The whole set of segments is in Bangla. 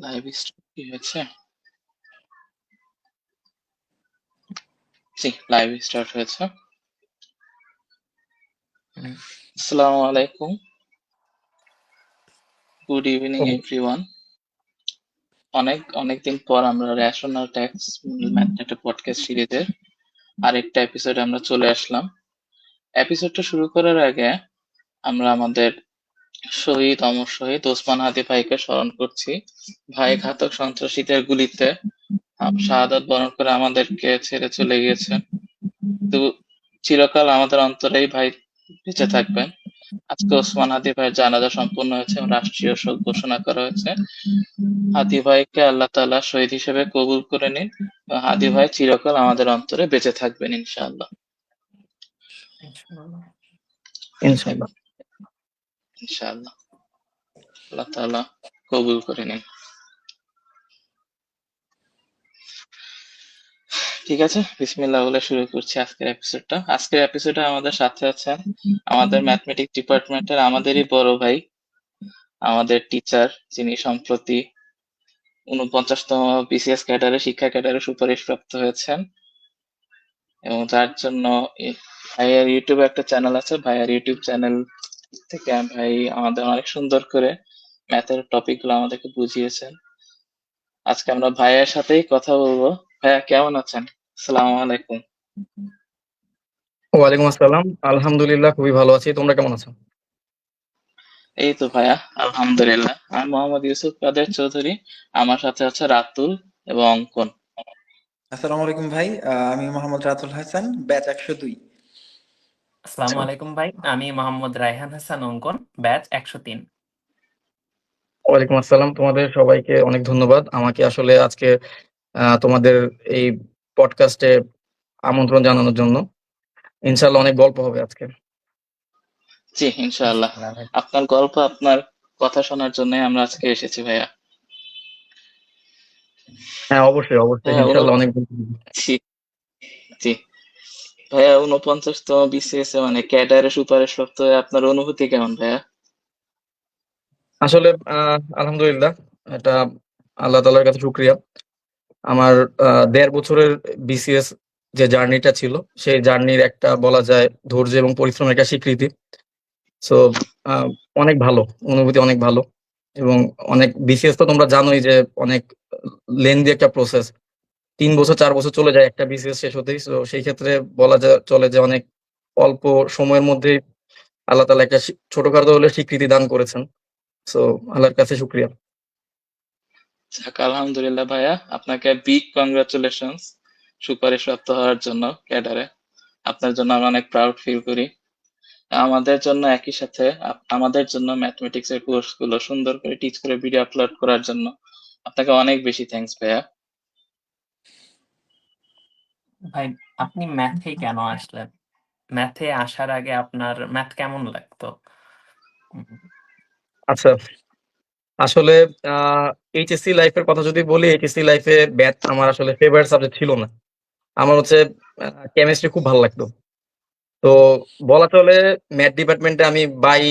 লাইভ কি হয়েছে? জি, লাইভ স্টার্ট হয়েছে। আসসালামু আলাইকুম, গুড ইভিনিং এভরিওয়ান। অনেকদিন পর আমরা রেশনাল ট্যাক্স একটা পডকাস্ট সিরিজের আরেকটা এপিসোডে আমরা চলে আসলাম। এপিসোডটা শুরু করার আগে আমরা আমাদের শহীদ অমর শহীদ ওসমান হাদি ভাইকে স্মরণ করছি। ভাই ঘাতক সন্ত্রাসীদের গুলিতে শাহাদাত বরণ করে আমাদেরকে ছেড়ে চলে গিয়েছেন। তো চিরকাল আমাদের অন্তরেই ভাই বেঁচে থাকবেন। আজকে ওসমান হাদি ভাইয়ের জানাজা সম্পন্ন হয়েছে এবং রাষ্ট্রীয় শোক ঘোষণা করা হয়েছে। হাদি ভাইকে আল্লাহ তাআলা শহীদ হিসেবে কবুল করে নিন। হাদি ভাই চিরকাল আমাদের অন্তরে বেঁচে থাকবেন ইনশাআল্লাহ। ইনশাআল্লাহ ইনশাআল্লাহ আল্লাহ তাআলা কবুল করে নিন। ঠিক আছে, বিসমিল্লাহ বলে শুরু করছি আজকের এপিসোডটা। আজকের এপিসোডে আমাদের সাথে আছেন আমাদের ম্যাথমেটিক্স ডিপার্টমেন্টের আমাদেরই বড় ভাই, আমাদের টিচার, যিনি সম্প্রতি ৪৯তম বিসিএস ক্যাডারে শিক্ষা ক্যাডারে সুপারিশপ্রাপ্ত হয়েছেন এবং যার জন্য ভাইয়ার ইউটিউবে একটা চ্যানেল আছে। ভাইয়ার ইউটিউব চ্যানেল থেকে ভাই আমাদের অনেক সুন্দর করে ম্যাথের টপিকগুলো আমাদেরকে বুঝিয়েছেন। আজকে আমরা ভাইয়ার সাথেই কথা বলবো। ভাইয়া কেমন আছেন? আসসালামু আলাইকুম। ওয়ালাইকুম আসসালাম। আলহামদুলিল্লাহ, খুবই ভালো আছি। তোমরা কেমন আছো? এই তো ভাইয়া, আলহামদুলিল্লাহ। আমি মোহাম্মদ ইউসুফ কাদের চৌধুরী, আমার সাথে আছে রাতুল এবং অঙ্কন। আসসালামু আলাইকুম ভাই, আমি মোহাম্মদ রাতুল হাসান, ব্যাচ 102। আসসালামু আলাইকুম ভাই, আমি মোহাম্মদ রায়হান হাসান অঙ্কন, ব্যাচ 103। ওয়ালাইকুম আসসালাম। তোমাদের সবাইকে অনেক ধন্যবাদ আমাকে আসলে আজকে তোমাদের এই পডকাস্টে আমন্ত্রণ জানানোর জন্য। ইনশাআল্লাহ অনেক গল্প হবে আজকে। জি ইনশাআল্লাহ, ইনশাআল্লাহ ভাই। আপনার গল্প, আপনার কথা শোনার জন্য আমরা আজকে এসেছি ভাইয়া। হ্যাঁ, অবশ্যই অবশ্যই, ভাইয়া ইনশাআল্লাহ অনেক গল্প হবে। জি জি ভাইয়া, ৪৯তম বিসিএস মানে ক্যাডারে সুপারিশপ্রাপ্ত হয়ে আপনার অনুভূতি কেমন ভাইয়া? আসলে আলহামদুলিল্লাহ, এটা আল্লাহ তাআলার কাছে শুকরিয়া। আমার ১.৫ বছরের বিসিএস যে জার্নিটা ছিল, সেই জার্নির একটা বলা যায় ধৈর্য এবং পরিশ্রমের একটা স্বীকৃতি। সো অনেক ভালো অনুভূতি, অনেক ভালো। এবং অনেক বিসিএস তো তোমরা জানোই যে অনেক লেন্দি একটা প্রসেস। ৩ বছর ৪ বছর চলে যায় একটা বিসিএস শেষ হতেই। সো সেই ক্ষেত্রে বলা চলে যে অনেক অল্প সময়ের মধ্যেই আল্লাহ তাআলা একটা ছোটখাটো হলেও স্বীকৃতি দান করেছেন। সো আল্লাহর কাছে শুকরিয়া। যাক আলহামদুলিল্লাহ ভাইয়া, আপনাকে বিগ কংগ্রাচুলেশনস সুপারিশপ্রাপ্ত হওয়ার জন্য ক্যাডারে। আপনার জন্য আমি অনেক প্রাউড ফিল করি। আমাদের জন্য একই সাথে আমাদের জন্য ম্যাথমেটিক্স এর কোর্স গুলো সুন্দর করে টিচ করে ভিডিও আপলোড করার জন্য আপনাকে অনেক বেশি থ্যাঙ্কস ভাইয়া। ভাই, আপনি ম্যাথে কেন আসলেন? ম্যাথে আসার আগে আপনার ম্যাথ কেমন লাগতো? আচ্ছা, আসলে এইচএসসি লাইফের কথা যদি বলি, এইচএসসি লাইফে ম্যাথ আমার আসলে ফেভারিট সাবজেক্ট ছিল না। আমার হচ্ছে কেমিস্ট্রি খুব ভালো লাগতো। তো বলা চলে ম্যাথ ডিপার্টমেন্টে আমি বাই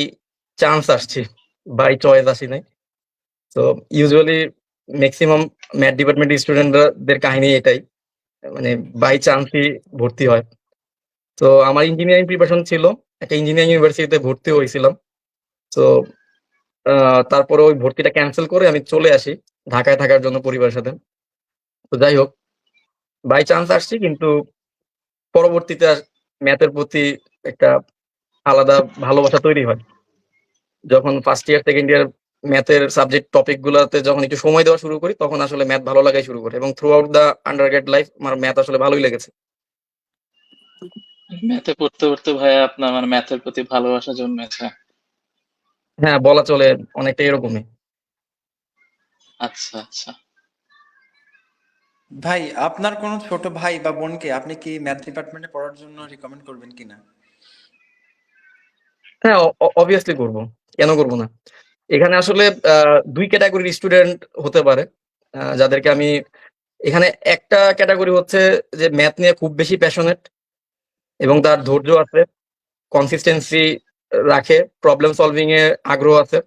চান্স আসছি, বাই চয়েস আসি নাই। তো ইউজুয়ালি ম্যাক্সিমাম ম্যাথ ডিপার্টমেন্টের স্টুডেন্টদের কাহিনী এটাই, মানে বাই চান্সই ভর্তি হয়। তো আমার ইঞ্জিনিয়ারিং প্রিপারেশন ছিল, একটা ইঞ্জিনিয়ারিং ইউনিভার্সিটিতে ভর্তি হয়েছিলাম। তো তারপরে ওই ভর্তিটা ক্যান্সেল করে আমি চলে আসি ঢাকায় থাকার জন্য পরিবারের সাথে। তো যাই হোক, বাই চান্স আসছি, কিন্তু পরবর্তীতে ম্যাথের প্রতি একটা আলাদা ভালোবাসা তৈরি হয়। যখন ফার্স্ট ইয়ার সেকেন্ড ইয়ার ম্যাথের সাবজেক্ট টপিক গুলাতে যখন একটু সময় দেওয়া শুরু করি, তখন আসলে ম্যাথ ভালো লাগাই শুরু করে, এবং throughout the undergrad life আমার ম্যাথ আসলে ভালোই লেগেছে। ম্যাথে পড়তে পড়তে ভাইয়া আপনার মানে ম্যাথের প্রতি ভালোবাসা জন্মেছে। হ্যাঁ, বলা চলে অনেকটা এরকমই। আচ্ছা আচ্ছা। ভাই, আপনার কোনো ছোট ভাই বা বোনকে আপনি কি ম্যাথ ডিপার্টমেন্টে পড়ার জন্য রিকমেন্ড করবেন কিনা? হ্যাঁ, অবভিয়াসলি করব, কেন করব না। এখানে আসলে ২ ক্যাটাগরির স্টুডেন্ট হতে পারে, যাদেরকে আমি এখানে একটা ক্যাটাগরি হচ্ছে যে ম্যাথ নিয়ে খুব বেশি প্যাশনেট এবং তার ধৈর্য আছে, কনসিস্টেন্সি রাখে, প্রবলেম সলভিং এ আগ্রহ আছে।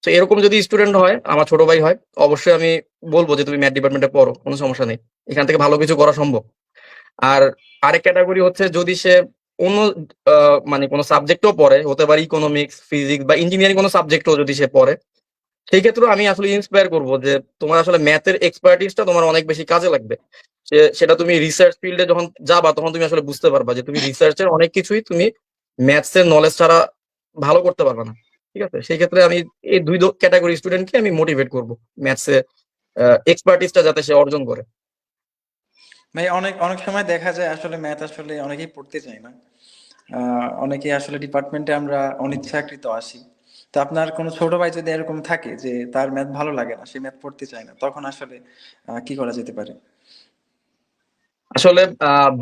তো এরকম যদি স্টুডেন্ট হয়, আমার ছোট ভাই হয়, অবশ্যই আমি বলবো যে তুমি ম্যাথ ডিপার্টমেন্টে পড়ো, কোনো সমস্যা নেই, এখান থেকে ভালো কিছু করা সম্ভব। আর আরেক ক্যাটাগরি হচ্ছে যদি সে অন্য মানে কোনো সাবজেক্টও পড়ে, হতে পারে ইকোনমিক্স, ফিজিক্স বা ইঞ্জিনিয়ারিং কোনো সাবজেক্টও যদি সে পড়ে, সেই ক্ষেত্রে আমি আসলে ইন্সপায়ার করবো যে তোমার আসলে ম্যাথের এক্সপার্টিসটা তোমার অনেক বেশি কাজে লাগবে। সেটা তুমি রিসার্চ ফিল্ডে যখন যাবা তখন তুমি আসলে বুঝতে পারবা যে তুমি রিসার্চের অনেক কিছুই তুমি ম্যাথস এর নলেজ ছাড়া ভালো করতে পারবে না। ঠিক আছে, সেই ক্ষেত্রে আমি এই দুই ক্যাটাগরি স্টুডেন্টকে আমি মোটিভেট করবো ম্যাথসে এক্সপার্টিসটা যাতে সে অর্জন করে। ভাই অনেক অনেক সময় দেখা যায় আসলে ম্যাথ আসলে অনেকেই পড়তে চায় না। অনেকেই আসলে ডিপার্টমেন্টে আমরা অনিচ্ছাকৃত আসি। তো আপনার কোনো ছোট ভাই যদি এরকম থাকে যে তার ম্যাথ ভালো লাগে না, সে ম্যাথ পড়তে চায় না, তখন আসলে কি করা যেতে পারে? আসলে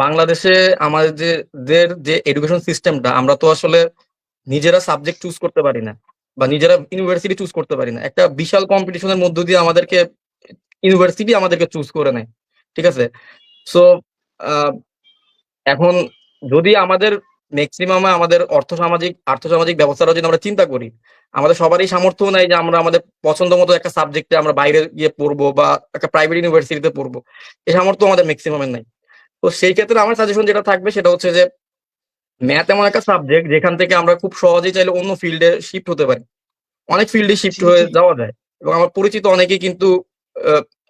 বাংলাদেশে আমাদের যে এডুকেশন সিস্টেমটা, আমরা তো আসলে নিজেরা সাবজেক্ট চুজ করতে পারি না বা নিজেরা ইউনিভার্সিটি চুজ করতে পারি না। একটা বিশাল কম্পিটিশনের মধ্য দিয়ে আমাদেরকে ইউনিভার্সিটি আমাদেরকে চুজ করে নেয়। ঠিক আছে, সো এখন যদি আমাদের ম্যাক্সিমাম আমাদের আর্থসামাজিক ব্যবস্থাটা যদি আমরা চিন্তা করি, আমাদের সবারই সামর্থ্য নাই যে আমরা আমাদের পছন্দ মতো একটা সাবজেক্টে আমরা বাইরে গিয়ে পড়বো বা একটা প্রাইভেট ইউনিভার্সিটিতে পড়বো, এই সামর্থ্য আমাদের ম্যাক্সিমামের নাই। তো সেই ক্ষেত্রে আমার সাজেশন যেটা থাকবে সেটা হচ্ছে যে ম্যাথ এমন একটা সাবজেক্ট যেখান থেকে আমরা খুব সহজেই চাইলে অন্য ফিল্ডে শিফট হতে পারি, অনেক ফিল্ডে শিফট হয়ে যাওয়া যায়। এবং আমার পরিচিত অনেকেই কিন্তু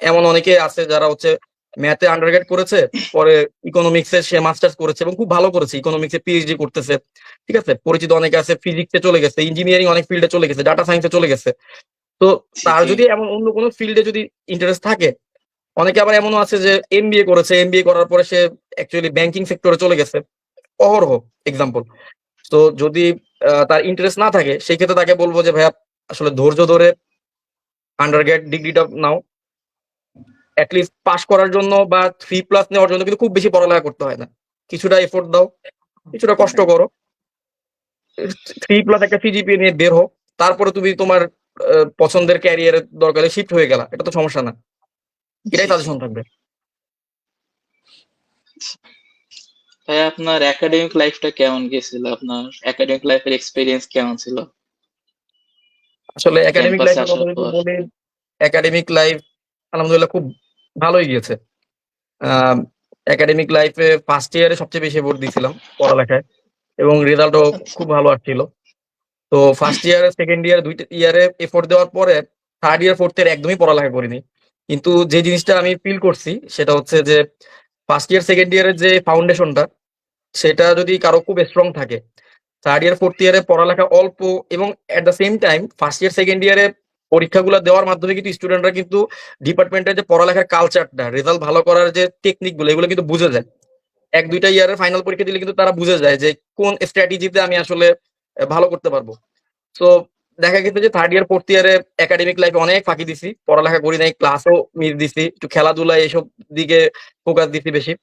এমন অনেকে আছে যারা হচ্ছে ম্যাথে আন্ডারগ্রেড করেছে, পরে ইকোনমিক্সে সে মাস্টার্স করেছে এবং খুব ভালো করেছে, ইকোনমিক্সে পিএইচডি করতেছে। ঠিক আছে, পরিচিত অনেকে আছে ফিজিক্সে চলে গেছে, ইঞ্জিনিয়ারিং অনেক ফিল্ডে চলে গেছে, ডাটা সায়েন্সে চলে গেছে। তো জি তার জি। যদি এমন অন্য কোনো ফিল্ডে যদি ইন্টারেস্ট থাকে, অনেকে আবার এমনও আছে যে এমবিএ করেছে, এমবিএ করার পরে সে অ্যাকচুয়ালি ব্যাংকিং সেক্টরে চলে গেছে, অহরহ এক্সাম্পল। তো যদি তার ইন্টারেস্ট না থাকে, সেই ক্ষেত্রে তাকে বলবো যে ভাইয়া আসলে ধৈর্য ধরে আন্ডারগ্রেড ডিগ্রিটা নাও। লিস্ট পাস করার জন্য বা 3+ নেওয়ার জন্য কিন্তু খুব বেশি পড়ালেখা করতে হয় না, কিছুটা এফোর্ট দাও, কিছুটা কষ্ট করো, 3+ একটা সিজিপিএ নিয়ে বের হো, তারপরে তুমি তোমার পছন্দের ক্যারিয়ারের দরকারে শিফট হয়ে গেলা, এটা তো সমস্যা না। জি এটাই জি। সাজেশন থাকবে। ভাই আপনার একাডেমিক লাইফটা কেমন গেছিল? আপনার একাডেমিক লাইফের এক্সপিরিয়েন্স কেমন ছিল আসলে একাডেমিক ক্যাম্পাসে লাইফের কথা আসার যদি পর? বলি, একাডেমিক লাইফ আলহামদুলিল্লাহ খুব ভালোই গিয়েছে। একাডেমিক লাইফে ফার্স্ট ইয়ারে সবচেয়ে বেশি ভোট দিয়েছিলাম পড়ালেখায়, এবং রেজাল্টও আচ্ছা। খুব ভালো আসছিল। তো ফার্স্ট ইয়ার সেকেন্ড ইয়ার দুইটা ইয়ারে এফোর্ট দেওয়ার পরে থার্ড ইয়ার ফোর্থ ইয়ার একদমই পড়ালেখা করিনি। কিন্তু যে জিনিসটা আমি ফিল করছি সেটা হচ্ছে যে ফার্স্ট ইয়ার সেকেন্ড ইয়ারের যে ফাউন্ডেশনটা, সেটা যদি কারো খুব স্ট্রং থাকে, থার্ড ইয়ার ফোর্থ ইয়ারে পড়ালেখা অল্প এবং at the same time first year second ইয়ারে পরীক্ষাগুলো দেওয়ার মাধ্যমে কিন্তু স্টুডেন্টরা কিন্তু ডিপার্টমেন্টের যে পড়ালেখার কালচারটা, রেজাল্ট ভালো করার যে টেকনিক গুলো, এগুলো কিন্তু বুঝে যায়। এক দুইটা ইয়ারের ফাইনাল পরীক্ষা দিলে কিন্তু তারা বুঝে যায় যে কোন স্ট্র্যাটেজিতে আমি আসলে ভালো করতে পারবো। তো দেখা গেছে যে থার্ড ইয়ার ফোর্থ ইয়ারে একাডেমিক লাইফে অনেক ফাঁকি দিছি, পড়ালেখা করি নাই, ক্লাসও মিস দিছি, একটু খেলাধুলা এসব দিকে ফোকাস দিছি বেশি,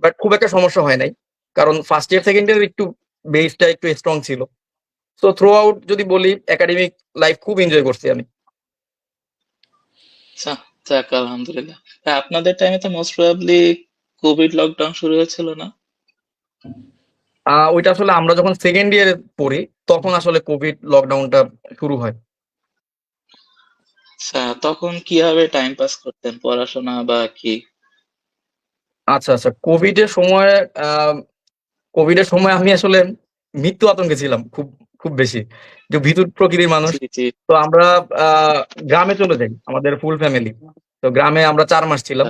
বাট খুব একটা সমস্যা হয় নাই, কারণ ফার্স্ট ইয়ার সেকেন্ড ইয়ার একটু বেসটা একটু স্ট্রং ছিল। তো থ্রু আউট যদি বলি, একাডেমিক লাইফ খুব এনজয় করছি আমি। আচ্ছা, যাক আলহামদুলিল্লাহ। তা আপনাদের টাইমে তো মোস্ট প্রবাবলি কোভিড লকডাউন শুরু হয়েছিল না? ওইটা আসলে আমরা যখন সেকেন্ড ইয়ারে পড়ি তখন আসলে কোভিড লকডাউনটা শুরু হয়। আচ্ছা, তখন কিভাবে টাইম পাস করতেন, পড়াশোনা বা কি? আচ্ছা আচ্ছা, কোভিড এর সময় আমি আসলে মৃত্যু আতঙ্কে ছিলাম খুব খুব বেশি, যে ভীতু প্রকৃতির মানুষ। জি জি। তো আমরা গ্রামে চলে যাই, আমাদের ফুল ফ্যামিলি। তো গ্রামে আমরা 4 মাস ছিলাম।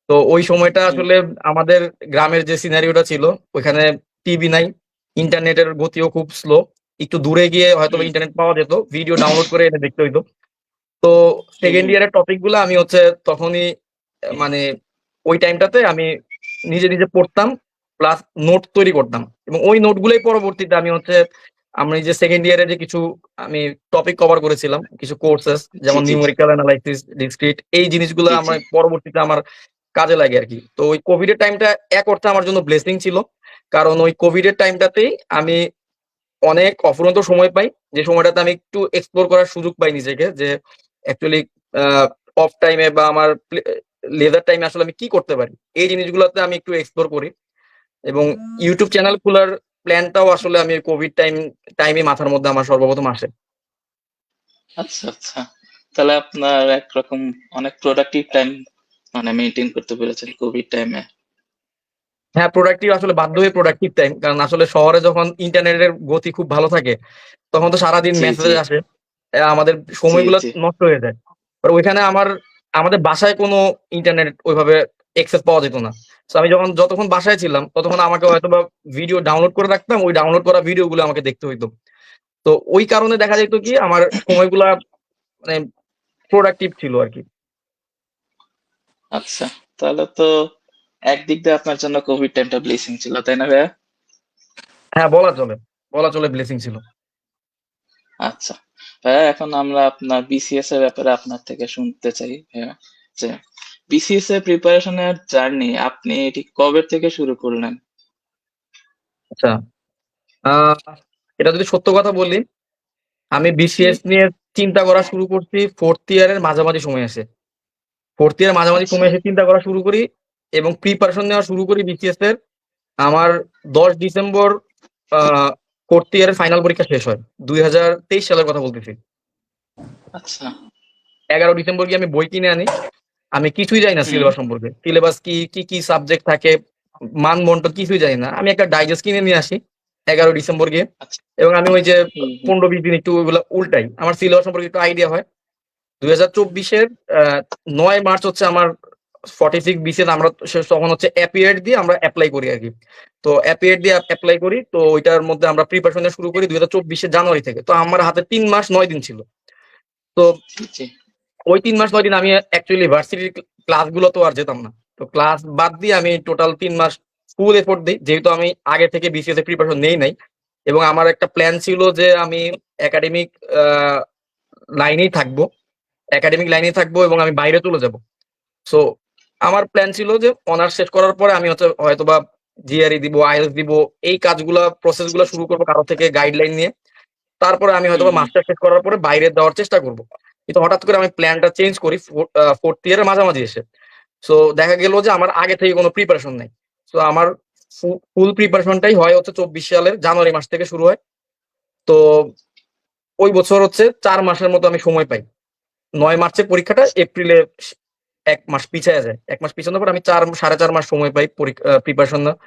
তো ওই সময়টা হুম। আসলে আমাদের গ্রামের যে সিনারিওটা ছিল, ওইখানে টিভি নাই, ইন্টারনেটের গতিও খুব স্লো, একটু দূরে গিয়ে হয়তো হুম ইন্টারনেট পাওয়া যেত, ভিডিও ডাউনলোড করে এনে দেখতে হইতো। তো হুম সেকেন্ড হুম। ইয়ারের টপিক গুলো আমি হচ্ছে তখনই মানে ওই টাইমটাতে আমি নিজে নিজে পড়তাম, প্লাস নোট তৈরি করতাম, এবং ওই নোটগুলোই পরবর্তীতে আমি হচ্ছে আমি যে সেকেন্ড ইয়ারে যে কিছু আমি টপিক কভার করেছিলাম, কিছু কোর্সেস, জি যেমন জি জি। নিউমেরিক্যাল অ্যানালাইসিস, ডিসক্রিট, এই জিনিসগুলো জি জি। আমার পরবর্তীতে আমার কাজে লাগে আর কি। তো ওই কোভিড এর টাইমটা এক অর্থে আমার জন্য ব্লেসিং ছিল, কারণ ওই কোভিড এর টাইমটাতেই আমি অনেক অফুরন্ত সময় পাই, যে সময়টাতে আমি একটু এক্সপ্লোর করার সুযোগ পাই নিজেকে, যে অ্যাকচুয়ালি অফ টাইমে বা আমার লেজার টাইমে আসলে আমি কি করতে পারি, এই জিনিসগুলোতে আমি একটু এক্সপ্লোর করি। এবং ইউটিউব চ্যানেল খোলার প্ল্যানটাও আসলে আমি কোভিড টাইমে মাথার মধ্যে আমার সর্বপ্রথম আসে। আচ্ছা আচ্ছা, তাহলে আপনার একরকম অনেক প্রোডাক্টিভ টাইম মানে মেনটেন করতে পেরেছেন কোভিড টাইমে। হ্যাঁ, প্রোডাক্টিভ আসলে বাধ্য হয়ে প্রোডাক্টিভ টাইম, কারণ আসলে শহরে যখন ইন্টারনেটের গতি খুব ভালো থাকে তখন তো সারাদিন জি মেসেজ জি আসে, আমাদের জি সময়গুলো জি। নষ্ট হয়ে যায়। আর ওইখানে আমাদের বাসায় কোনো ইন্টারনেট ওইভাবে অ্যাক্সেস পাওয়া যেত না। তো আমি যতক্ষণ বাসায় ছিলাম ততক্ষণ আমাকে হয়তোবা ভিডিও ডাউনলোড করে রাখতাম, ওই ডাউনলোড করা ভিডিওগুলো আমাকে দেখতে হইতো। তো ওই কারণে দেখা যেত কি আমার সময়গুলা মানে প্রোডাক্টিভ ছিল আরকি। আচ্ছা, তাহলে তো একদিক দিয়ে আপনার জন্য কোভিড টাইমটা ব্লেসিং ছিল, তাই না ভাইয়া? হ্যাঁ, বলা চলে ব্লেসিং ছিল। আচ্ছা ভাইয়া, এখন আমরা আপনার বিসিএস এর ব্যাপারে আপনার থেকে শুনতে চাই ভাইয়া, যে বিসিএস এর প্রিপারেশনের জার্নি আপনি ঠিক কবে থেকে শুরু করলেন? আচ্ছা, আ এটা যদি সত্য কথা বলি, আমি জি। বিসিএস নিয়ে চিন্তা করা শুরু করছি 4th ইয়ারের মাঝামাঝি সময়ে এসে। 4th ইয়ারের মাঝামাঝি আচ্ছা সময়ে এসে চিন্তা করা শুরু করি এবং প্রিপারেশন নেওয়া শুরু করি বিসিএস এর। আমার ১০ ডিসেম্বর আ 4th ইয়ারের ফাইনাল পরীক্ষা শেষ হয়। ২০২৩ সালের কথা বলতেছি। আচ্ছা। ১১ ডিসেম্বর গিয়ে আমি বই কিনে আনি। আমি কিছুই জানি না হুম। সিলেবাস সম্পর্কে। সিলেবাস কি সাবজেক্ট থাকে, মান-বন্টন কিছুই জানি না। আমি একটা ডাইজেস্ট কিনে নিয়ে আসি ১১ ডিসেম্বর গিয়ে, আচ্ছা। এবং আমি ওই যে হুম হুম। ১৫-২০ দিন একটু ওইগুলা উল্টাই। আমার সিলেবাস সম্পর্কে একটু আইডিয়া হয়। ২০২৪ এর ৯ মার্চ হচ্ছে আমার 46 বিসিএস, আমরা তখন হচ্ছে অ্যাপিয়ার দিয়ে আমরা এপ্লাই করি আরকি। তো অ্যাপিয়ার দিয়ে এপ্লাই করি। তো ওইটার মধ্যে আমরা প্রিপারেশন নেওয়া শুরু করি ২০২৪ এর জানুয়ারি থেকে। তো আমার হাতে ৩ মাস ৯ দিন ছিল। তো জি জি। ওই ৩ মাস ৯ দিন আমি অ্যাকচুয়ালি ভার্সিটির ক্লাসগুলো তো আর যেতাম না। তো ক্লাস বাদ দিয়ে আমি টোটাল ৩ মাস ফুল এফোর্ট দেই। যেহেতু আমি আগে থেকে বিসিএস এর প্রিপারেশন নেই নাই। এবং আমার একটা প্ল্যান ছিল যে আমি একাডেমিক আ লাইনেই থাকবো। একাডেমিক লাইনেই থাকবো এবং আমি বাইরে চলে যাবো। সো আমার প্ল্যান ছিল যে অনার্স শেষ করার পরে আমি হচ্ছে হয়তোবা জিআরই দিব, আইএলটিএস দিব। এই কাজগুলা প্রসেস আচ্ছা গুলা আচ্ছা। শুরু করব কারো থেকে গাইডলাইন নিয়ে। তারপরে আমি হুম হয়তোবা হুম। মাস্টার শেষ করার পরে বাইরে দেওয়ার চেষ্টা করব। কিন্তু হঠাৎ করে আমি প্ল্যানটা চেঞ্জ করি 4th ইয়ারের মাঝামাঝি এসে। সো দেখা গেল যে আমার আগে থেকে কোনো প্রিপারেশন নাই। সো আমার ফুল প্রিপারেশনটাই হয় হচ্ছে ২৪ সালের জানুয়ারি মাস থেকে শুরু হয়। তো ওই বছর হচ্ছে ৪ মাসের মতো আমি সময় পাই। ৯ মার্চের পরীক্ষাটা এপ্রিলে ১ মাস পিছায়া যায়। ১ মাস পিছানোর পর আমি ৪.৫ মাস সময় পাই প্রিপারেশন নেওয়ার।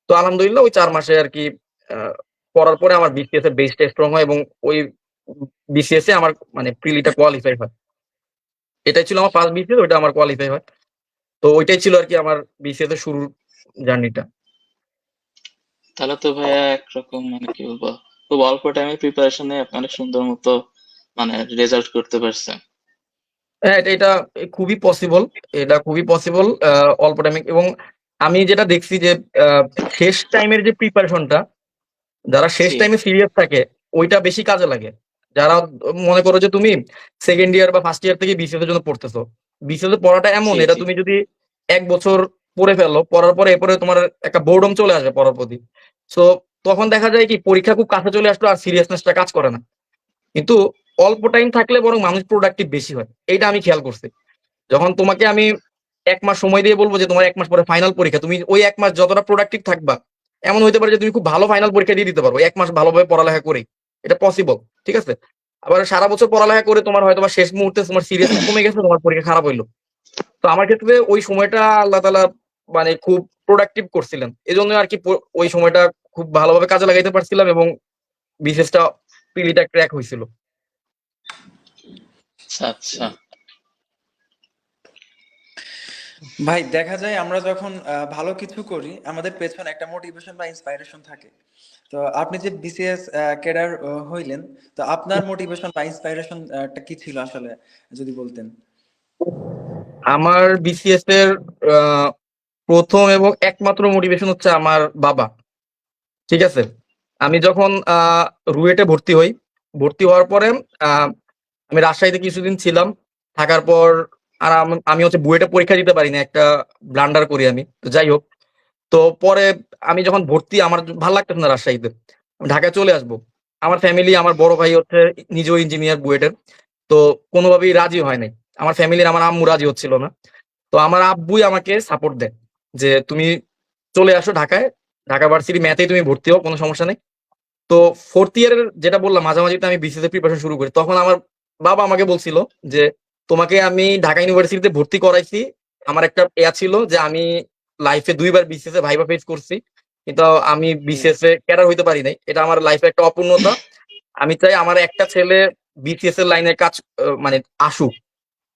তো আলহামদুলিল্লাহ ওই ৪ মাসে আরকি আ পড়ার পরে আমার বিসিএস এর বেসটা স্ট্রং হয় এবং ওই বিসিএস এ আমার মানে প্রিলিটা কোয়ালিফাই হয়। এটাই ছিল আমার ফার্স্ট বিসিএস, ওইটা আমার কোয়ালিফাই হয়। তো ওইটাই ছিল আরকি আমার বিসিএস এর শুরুর জার্নিটা। তাহলে তো ভাইয়া একরকম মানে কি বলবো, খুব অল্প টাইমে প্রিপারেশনে আপনারা সুন্দর মতো মানে রেজাল্ট করতে পারছেন। হ্যাঁ, এটা খুবই পসিবল। এটা খুবই পসিবল অল্প টাইমে, এবং আমি যেটা দেখছি যে আ শেষ টাইমের যে প্রিপারেশনটা, যারা শেষ জি টাইমে সিরিয়াস থাকে ওইটা বেশি কাজে লাগে। যারা মনে করো যে তুমি 2nd ইয়ার বা 1st ইয়ার থেকে বিসিএস এর জন্য পড়তেছো। বিসিএস এর পড়াটা এমন, জি এটা জি। তুমি যদি ১ বছর পড়ে ফেলো, পড়ার পরে এরপরে তোমার একটা বোরডম চলে আসবে পড়ার প্রতি। সো তখন দেখা যায় কি পরীক্ষা খুব কাছে চলে আসলো আর সিরিয়াসনেস টা কাজ করে না। কিন্তু অল্প টাইম থাকলে বরং মানুষ প্রোডাক্টিভ বেশি হয়। এইটা আমি খেয়াল করছি। যখন তোমাকে আমি ১ মাস সময় দিয়ে বলব যে তোমার ১ মাস পরে ফাইনাল পরীক্ষা, তুমি ওই ১ মাস যতটা প্রোডাক্টিভ থাকবা, এমন হইতে পারে যে তুমি খুব ভালো ফাইনাল পরীক্ষা দিয়ে দিতে পারো ১ মাস ভালোভাবে পড়ালেখা করেই। এটা পসিবল। ঠিক আছে? আবার সারা বছর পড়ালেখা করে তোমার হয়তোবা শেষ মুহূর্তে তোমার সিরিয়াসনেস কমে গেছে, তোমার পরীক্ষা খারাপ হইল। তো আমার ক্ষেত্রে ওই সময়টা আল্লাহ তাআলা মানে খুব প্রোডাক্টিভ করছিলেন। এজন্যই আরকি ওই সময়টা খুব ভালোভাবে কাজে লাগাইতে পারছিলাম এবং বিশেষটা প্রিলিটা ক্র্যাক হইছিল। আচ্ছা আচ্ছা। ভাই দেখা যায় আমরা যখন ভালো কিছু করি আমাদের পেছনে একটা মোটিভেশন বা ইন্সপাইরেশন থাকে। তো আপনি যে বিসিএস ক্যাডার হইলেন, তো আপনার মোটিভেশন বা ইন্সপাইরেশন টা কি ছিল আসলে যদি বলতেন? আমার বিসিএস এর আ ১ম এবং একমাত্র মোটিভেশন হচ্ছে আমার বাবা। ঠিক আছে? আমি যখন রুয়েটে ভর্তি হই, ভর্তি হওয়ার পরে আ আমি রাজশাহীতে কিছুদিন ছিলাম। থাকার পর আর আমি হচ্ছে বুয়েটে পরীক্ষা দিতে পারি না। একটা ব্লান্ডার করি আমি। তো যাই হোক। তো পরে আমি যখন ভর্তি, আমার ভাল লাগতেছে না রাজশাহীতে। আমি ঢাকায় চলে আসবো। আমার ফ্যামিলি, আমার বড় ভাই হচ্ছে নিজেও ইঞ্জিনিয়ার বুয়েটের। তো কোনভাবেই রাজি হয় নাই। আমার ফ্যামিলির আমার আম্মু রাজি হচ্ছিল না। তো আমার আব্বুই আমাকে সাপোর্ট দেয় যে, "তুমি চলে আসো ঢাকায়। ঢাকা ভার্সিটি ম্যাথেই তুমি ভর্তি হও, কোন সমস্যা নাই।" তো 4th ইয়ারের যেটা বললাম মাঝামাঝিতে আমি বিসিএস এর প্রিপারেশন শুরু করি। তখন আমার বাবা আমাকে বলছিল যে তোমাকে আমি ঢাকা ইউনিভার্সিটিতে ভর্তি করাইছি, আমার একটা ছিল যে আমি লাইফে 2বার বিসিএস এ ভাইবা ফেস করছি, কিন্তু আমি বিসিএস এ ক্যাডার হইতে পারি নাই, এটা আমার লাইফে একটা অপূর্ণতা। আমি চাই আমার একটা ছেলে বিসিএস এর লাইনে কাজ মানে আসুক।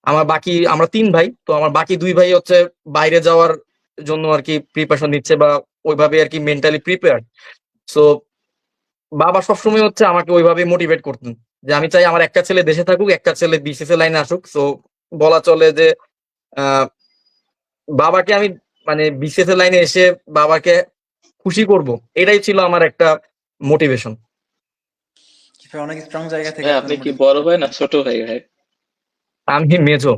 আমরা 3 ভাই, তো আমার বাকি 2 ভাই হচ্ছে বাইরে যাওয়ার জন্য আর কি প্রিপারেশন নিচ্ছে বা ওইভাবে আর কি মেন্টালি প্রিপেয়ার। সো বাবা সবসময় হচ্ছে আমাকে ওইভাবে মোটিভেট করতেন যে আমি চাই আমার একটা ছেলে দেশে থাকুক, একটা ছেলে বিসিএস এর লাইনে আসুক। সো বলা চলে যে আহ, বাবাকে আমি মানে বিসিএস এর লাইনে এসে বাবাকে খুশি করব, এটাই ছিল আমার একটা মোটিভেশন। অনেক স্ট্রং জায়গা থেকে ভাই আপনার আপনি কি motivation বড় টা। ভাই না ছোট ভাই? ভাই আমি মেজো,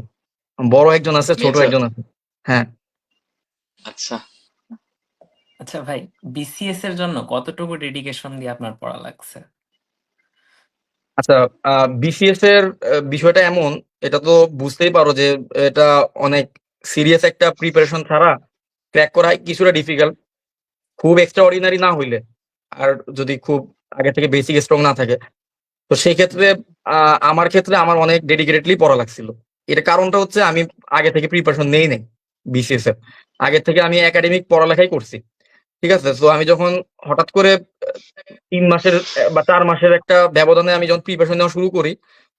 বড় একজন আছে, ছোট মেজর। একজন আছে। হ্যাঁ। আচ্ছা, আচ্ছা ভাই, বিসিএস এর জন্য কতটুকু ডেডিকেশন দিয়ে আপনার পড়া লাগছে? আচ্ছা, বিসিএস এর বিষয়টা এমন, এটা তো বুঝতেই পারো যে এটা অনেক সিরিয়াস একটা প্রিপারেশন ছাড়া ক্র্যাক করা কিছুটা ডিফিকাল্ট, খুব এক্সট্রা অর্ডিনারি না হইলে, আর যদি খুব আগে থেকে বেসিক স্ট্রং না থাকে। তো সেই ক্ষেত্রে আমার ক্ষেত্রে আমার অনেক ডেডিকেটেডলি পড়া লাগছিল। এর কারণটা হচ্ছে আমি আগে থেকে প্রিপারেশন নেই নাই বিসিএস এর, আগে থেকে আমি একাডেমিক পড়ালেখাই করছি। ঠিক আছে, তো আমি যখন হঠাৎ করে 3 মাসের বা 4 মাসের একটা ব্যবধানে আমি যখন প্রিপারেশন নেওয়া শুরু করি,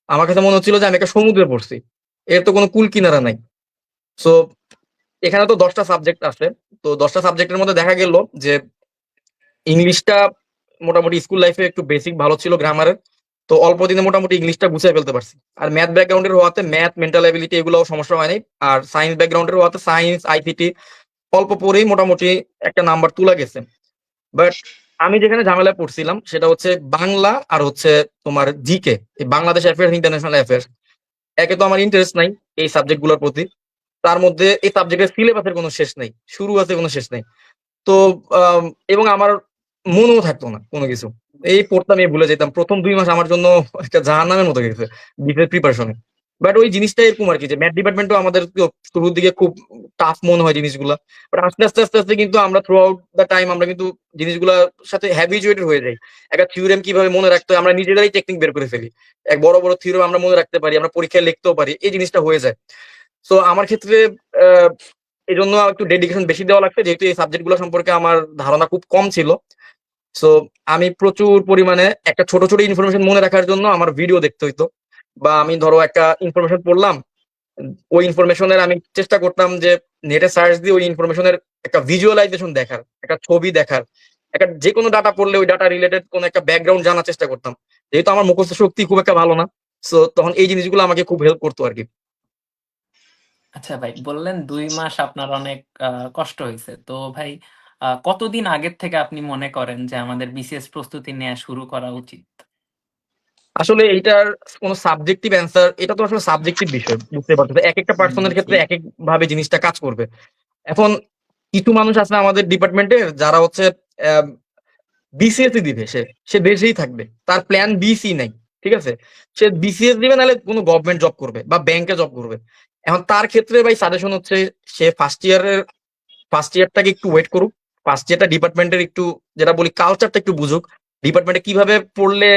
আমার কাছে মনে হচ্ছিল যে আমি একটা সমুদ্রে পড়ছি, এর তো কোনো কুল কিনারা নাই। সো এখানে তো 10টা সাবজেক্ট আছে, তো 10টা সাবজেক্টের মধ্যে দেখা গেল যে ইংলিশটা মোটামুটি স্কুল লাইফে একটু বেসিক ভালো ছিল গ্রামারের, তো অল্প দিনে মোটামুটি ইংলিশটা গুছিয়ে ফেলতে পারছি। আর ম্যাথ ব্যাকগ্রাউন্ডের হওয়াতে ম্যাথ, মেন্টাল অ্যাবিলিটি এগুলো সমস্যা হয় নাই। আর সায়েন্স ব্যাকগ্রাউন্ডের হওয়াতে সায়েন্স, আইসিটি অল্প পরেই মোটামুটি একটা নাম্বার তোলা গেছে। বাট আমি যেখানে ঝামেলায় পড়ছিলাম সেটা হচ্ছে বাংলা আর হচ্ছে তোমার জিকে, এই বাংলাদেশ অ্যাফেয়ার্স, ইন্টারন্যাশনাল অ্যাফেয়ার্স। একে তো আমার ইন্টারেস্ট নাই এই সাবজেক্ট গুলোর প্রতি, তার মধ্যে এই সাবজেক্টের সিলেবাসের কোনো শেষ নাই, শুরু আছে কোনো শেষ নাই। তো আম, এবং আমার মনেও থাকতো না কোনো কিছু, এই পড়তাম এই ভুলে যেতাম। প্রথম 2 মাস আমার জন্য একটা জাহান্নামের মতো গেছে বিসিএস প্রিপারেশনে। বাট ওই জিনিসটা এরকম আর কি, যে ম্যাথ ডিপার্টমেন্টও আমাদের তো শুরুর দিকে খুব টাফ মনে হয় জিনিসগুলা, বাট আস্তে আস্তে আস্তে আস্তে কিন্তু আমরা থ্রু আউট দ্য টাইম আমরা কিন্তু জিনিসগুলোর সাথে হ্যাবিচুয়েটেড হয়ে যাই। একটা থিওরেম কিভাবে মনে রাখতে হয় আমরা নিজেরাই টেকনিক বের করে ফেলি, এক বড় বড় থিওরেম আমরা মনে রাখতে পারি, আমরা পরীক্ষায় লিখতেও পারি, এই জিনিসটা হয়ে যায়। সো আমার ক্ষেত্রে আহ, এই জন্য একটু ডেডিকেশন বেশি দেওয়া লাগছে, যেহেতু এই সাবজেক্ট গুলো সম্পর্কে আমার ধারণা খুব কম ছিল। সো আমি প্রচুর পরিমাণে একটা ছোট ছোট ইনফরমেশন মনে রাখার জন্য আমার ভিডিও দেখতে হইতো, বা আমি ধরো একটা ইনফরমেশন পড়লাম, ওই ইনফরমেশনের আমি চেষ্টা করতাম যে নেটে সার্চ দিয়ে ওই ইনফরমেশনের একটা ভিজুয়ালাইজেশন দেখার, একটা ছবি দেখার, একটা যে কোনো ডাটা পড়লে ওই ডাটা রিলেটেড কোনো একটা ব্যাকগ্রাউন্ড জানার চেষ্টা করতাম। যেহেতু আমার মুখস্থ শক্তি খুব একটা ভালো না, সো তখন এই জিনিসগুলো আমাকে খুব হেল্প করতো আর কি। আচ্ছা ভাই, বললেন 2 মাস আপনার অনেক কষ্ট হয়েছে, তো ভাই কতদিন আগের থেকে আপনি মনে করেন যে আমাদের বিসিএস প্রস্তুতি নেওয়া শুরু করা উচিত? আসলে এইটার কোনো সাবজেক্টিভ অ্যান্সার, এটা তো আসলে সাবজেক্টিভ বিষয়, বুঝতে পারছো, এক একটা পার্সনের জি। ক্ষেত্রে এক এক ভাবে জিনিসটা কাজ করবে। এখন কিছু মানুষ আছে আমাদের ডিপার্টমেন্টের যারা হচ্ছে বিসিএস দিবে, সে সে দেশেই থাকবে, তার প্ল্যান বিসি নাই। ঠিক আছে, সে বিসিএস দিবে নাহলে কোনো গভর্নমেন্ট জব করবে বা ব্যাংকে জব করবে। এখন তার ক্ষেত্রে ভাই সাজেশন হচ্ছে সে ফার্স্ট ইয়ারটাকে একটু ওয়েট করুক, ফার্স্ট ইয়ারটা ডিপার্টমেন্টের একটু, যেটা বলি কালচারটা একটু বুঝুক, ডিপার্টমেন্টে কিভাবে পড়লে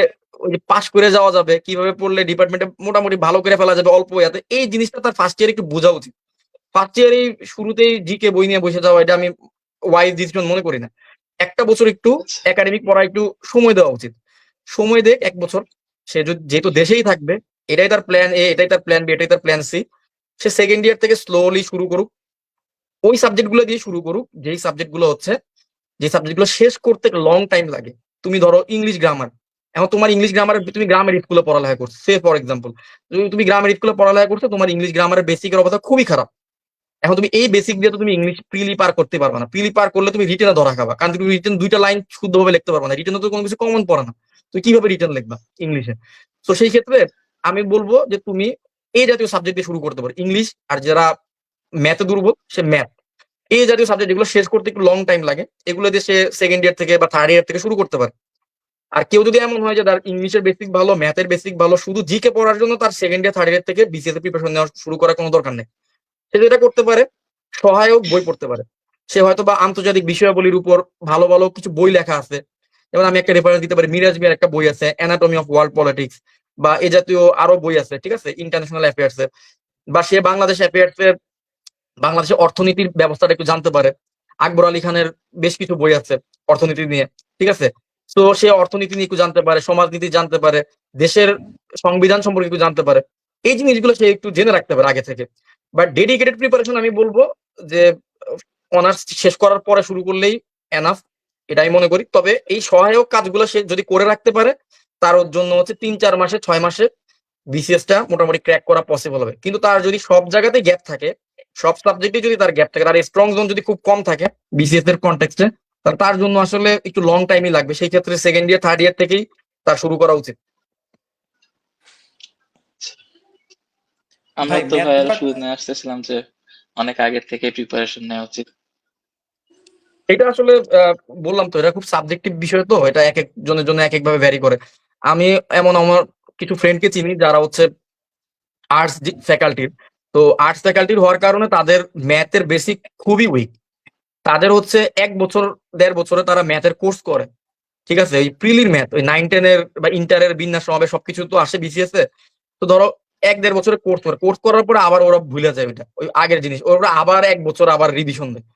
ওই পাস করে যাওয়া যাবে, কিভাবে পড়লে ডিপার্টমেন্টে মোটামুটি ভালো করে ফেলা যাবে অল্প ইয়াতে, এই জিনিসটা তার ফার্স্ট ইয়ার একটু বোঝা উচিত। ফার্স্ট ইয়ারেই শুরুতেই জিকে বই নিয়ে বসে যাওয়া, এটা আমি ওয়াইজ ডিসিশন মনে করি না। একটা বছর একটু আচ্ছা। একাডেমিক পড়া একটু সময় দেওয়া উচিত। সময় দেখ 1 বছর, সে যেহেতু দেশেই থাকবে, এটাই তার প্ল্যান এ, এটাই তার প্ল্যান বি, এটাই তার প্ল্যান সি, সে সেকেন্ড ইয়ার থেকে স্লোলি শুরু করুক, ওই সাবজেক্ট গুলো দিয়ে শুরু করুক, যে সাবজেক্ট গুলো শেষ করতে লং টাইম লাগে। তুমি ধরো ইংলিশ গ্রামার, এখন তোমার ইংলিশ গ্রামার, তুমি গ্রামের স্কুলে পড়ালেখা করছো, সে ফর এক্সাম্পল তুমি গ্রামের স্কুলে পড়ালেখা করছো, তোমার ইংলিশ গ্রামারের বেসিকের অবস্থা খুবই খারাপ। এখন তুমি এই বেসিক দিয়ে তো তুমি ইংলিশ প্রিলি পার করতে পারবে না, প্রিলি পার করলে তুমি রিটেনে ধরা খাবা, কারণ তুমি রিটেন 2টা লাইন শুদ্ধভাবে লিখতে পারবে না, রিটেনে তো কোনো কিছু কমন পড়ে না, তুমি কিভাবে রিটেন লিখবা ইংলিশে? তো সেই ক্ষেত্রে আমি বলবো যে তুমি এই জাতীয় সাবজেক্ট দিয়ে শুরু করতে পারো ইংলিশ, আর যারা ম্যাথে দুর্বল সে ম্যাথ, এই জাতীয় সাবজেক্ট যেগুলো শেষ করতে একটু লং টাইম লাগে, এগুলো দিয়ে সে সেকেন্ড ইয়ার থেকে বা থার্ড ইয়ার থেকে শুরু করতে পারে। আর কেউ যদি এমন হয় যে তার ইংলিশের বেসিক ভালো, ম্যাথের বেসিক ভালো, শুধু জিকে পড়ার জন্য তার সেকেন্ড ইয়ার থার্ড ইয়ার থেকে বিসিএস এর প্রিপারেশন নেওয়া শুরু করার কোনো দরকার নেই। সে যেটা করতে পারে, সহায়ক বই পড়তে পারে। সে হয়তো বা আন্তর্জাতিক বিষয়াবলীর উপর ভালো ভালো কিছু বই লেখা আছে, যেমন আমি একটা রেফারেন্স দিতে পারি, মিরাজ মিয়ার একটা বই আছে অ্যানাটমি অফ ওয়ার্ল্ড পলিটিক্স, বা এ জাতীয় আরো বই আছে, ঠিক আছে, ইন্টারন্যাশনাল অ্যাফেয়ার্স এর, বা সে বাংলাদেশ অ্যাফেয়ার্স এর বাংলাদেশের অর্থনীতির ব্যবস্থাটা একটু জানতে পারে। আকবর আলী খানের বেশ কিছু বই আছে অর্থনীতি নিয়ে, ঠিক আছে। তো সে অর্থনীতি নিয়ে একটু জানতে পারে, সমাজনীতি জানতে পারে, দেশের সংবিধান সম্পর্কে একটু জানতে পারে। এই জিনিসগুলো সে একটু জেনে রাখতে পারে আগে থেকে। বাট ডেডিকেটেড প্রিপারেশন আমি বলবো যে অনার্স শেষ করার পরে শুরু করলেই এনাফ, এটা আমি মনে করি। তবে এই সহায়ক কাজগুলো সে যদি করে রাখতে পারে, তার জন্য হচ্ছে 3-4 মাসে 6 মাসে বিসিএস টা মোটামুটি ক্র্যাক করা পসিবল হবে। কিন্তু তার যদি সব জায়গাতে গ্যাপ থাকে, সব সাবজেক্টে যদি তার গ্যাপ থাকে, তার স্ট্রং জোন যদি খুব কম থাকে বিসিএস এর কনটেক্সটে, তাহলে তার জন্য আসলে একটু লং টাইমই লাগবে। সেই ক্ষেত্রে সেকেন্ড ইয়ার থার্ড ইয়ার থেকেই তার শুরু করা উচিত। আমরা ভাই তো ম্যাথ ভাইয়ার ডিপার্ট শুরু আসতেছিলাম যে অনেক আগের থেকে প্রিপারেশন নেওয়া উচিত। এটা আসলে বললাম তো, এটা খুব সাবজেক্টিভ বিষয়, তো এটা এক একজনের জন্য এক একভাবে ভ্যারি করে। আমি এমন আমার কিছু ফ্রেন্ডকে চিনি যারা হচ্ছে আর্টস ফ্যাকাল্টির। তো আর্টস ফ্যাকাল্টির হওয়ার কারণে তাদের ম্যাথের বেসিক খুবই উইক। তাদের হচ্ছে 1 বছর 1.5 বছরে তারা ম্যাথের কোর্স করে, ঠিক আছে। ওই প্রিলির ম্যাথ, ওই 9-10 এর বা ইন্টারের বিন্যাস হবে সবকিছু তো আসে বিসিএস এ। তো ধরো 1-1.5 বছরে কোর্স করার পরে আবার ওরা ভুলে যায় ওইটা, ওই আগের জিনিস ওরা আবার 1 বছর আবার রিভিশন দেয়।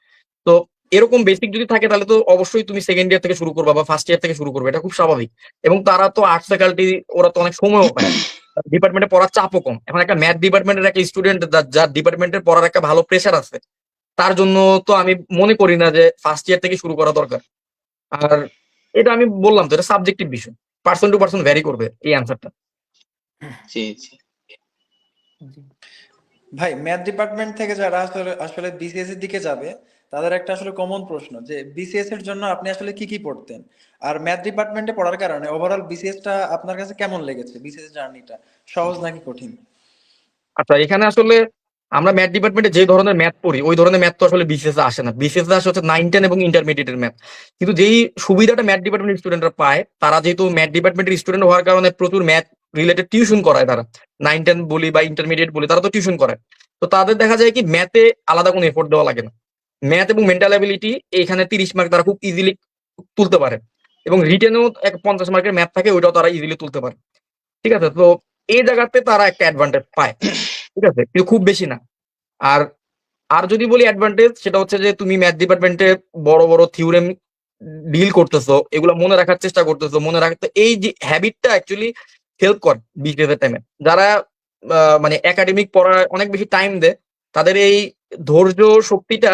তো এরকম বেসিক যদি থাকে তাহলে তো অবশ্যই তুমি সেকেন্ড ইয়ার থেকে শুরু করবা বা ফার্স্ট ইয়ার থেকে শুরু করবে, এটা খুব স্বাভাবিক। এবং তারা তো আর্টস ফ্যাকাল্টি, ওরা তো অনেক সময়ও পায়, ডিপার্টমেন্টে পড়ার চাপও কম। এখন একটা ম্যাথ ডিপার্টমেন্টের একটা স্টুডেন্ট যার ডিপার্টমেন্টের পড়ার একটা ভালো প্রেশার আছে, তার জন্য তো আমি মনে করি না যে ফার্স্ট ইয়ার থেকে শুরু করা দরকার। আর এটা আমি বললাম তো, এটা সাবজেক্টিভ বিষয়, পার্সন টু পার্সন ভ্যারি করবে এই অ্যান্সারটা। জি জি। জি। ভাই ম্যাথ ডিপার্টমেন্ট থেকে যারা আসলে আসলে বিসিএস এর দিকে যাবে, তাদের একটা আসলে কমন প্রশ্ন যে বিসিএস এর জন্য আপনি আসলে কি কি পড়তেন, আর ম্যাথ ডিপার্টমেন্টে পড়ার কারণে ওভারঅল বিসিএস টা আপনার কাছে কেমন লেগেছে, বিসিএস জার্নিটা সহজ নাকি কঠিন? আচ্ছা, এখানে আসলে আমরা ম্যাথ ডিপার্টমেন্টে যে ধরনের ম্যাথ পড়ি ওই ধরনের ম্যাথ তো আসলে বিসিএস আসে না। বিসিএস আসে হচ্ছে 9-10 এবং ইন্টারমিডিয়েটের ম্যাথ। কিন্তু যেই সুবিধাটা ম্যাথ ডিপার্টমেন্টের স্টুডেন্টরা পায়, তারা যেহেতু ম্যাথ ডিপার্টমেন্টের স্টুডেন্ট হওয়ার কারণে প্রচুর ম্যাথ রিলেটেড টিউশন করায় তারা। 9-10 বলি বা ইন্টারমিডিয়েট বলি, তারা তো টিউশন করায়। তো তাদের দেখা যায় কি ম্যাথে আলাদা কোনো এফোর্ট দেওয়া লাগে না। ম্যাথ এবং মেন্টাল অ্যাবিলিটি এখানে 30 মার্ক তারা খুব ইজিলি তুলতে পারে। এবং রিটেনেও 50 মার্কের ম্যাথ থাকে, ওইটাও তারা ইজিলি তুলতে পারে, ঠিক আছে। তো এই জায়গাতে তারা একটা অ্যাডভান্টেজ পায়, ঠিক আছে, কিন্তু খুব বেশি না। আর আর যদি বলি অ্যাডভান্টেজ, সেটা হচ্ছে যে তুমি ম্যাথ ডিপার্টমেন্টে বড় বড় থিওরেম ডিল করতেছো, এগুলো মনে রাখার চেষ্টা করতেছো, মনে রাখতে এই যে হ্যাবিটটা অ্যাকচুয়ালি হেল্প করে বিসিএস এর টাইমে। যারা মানে একাডেমিক পড়ায় অনেক বেশি টাইম দেয়, তাদের এই ধৈর্য শক্তিটা,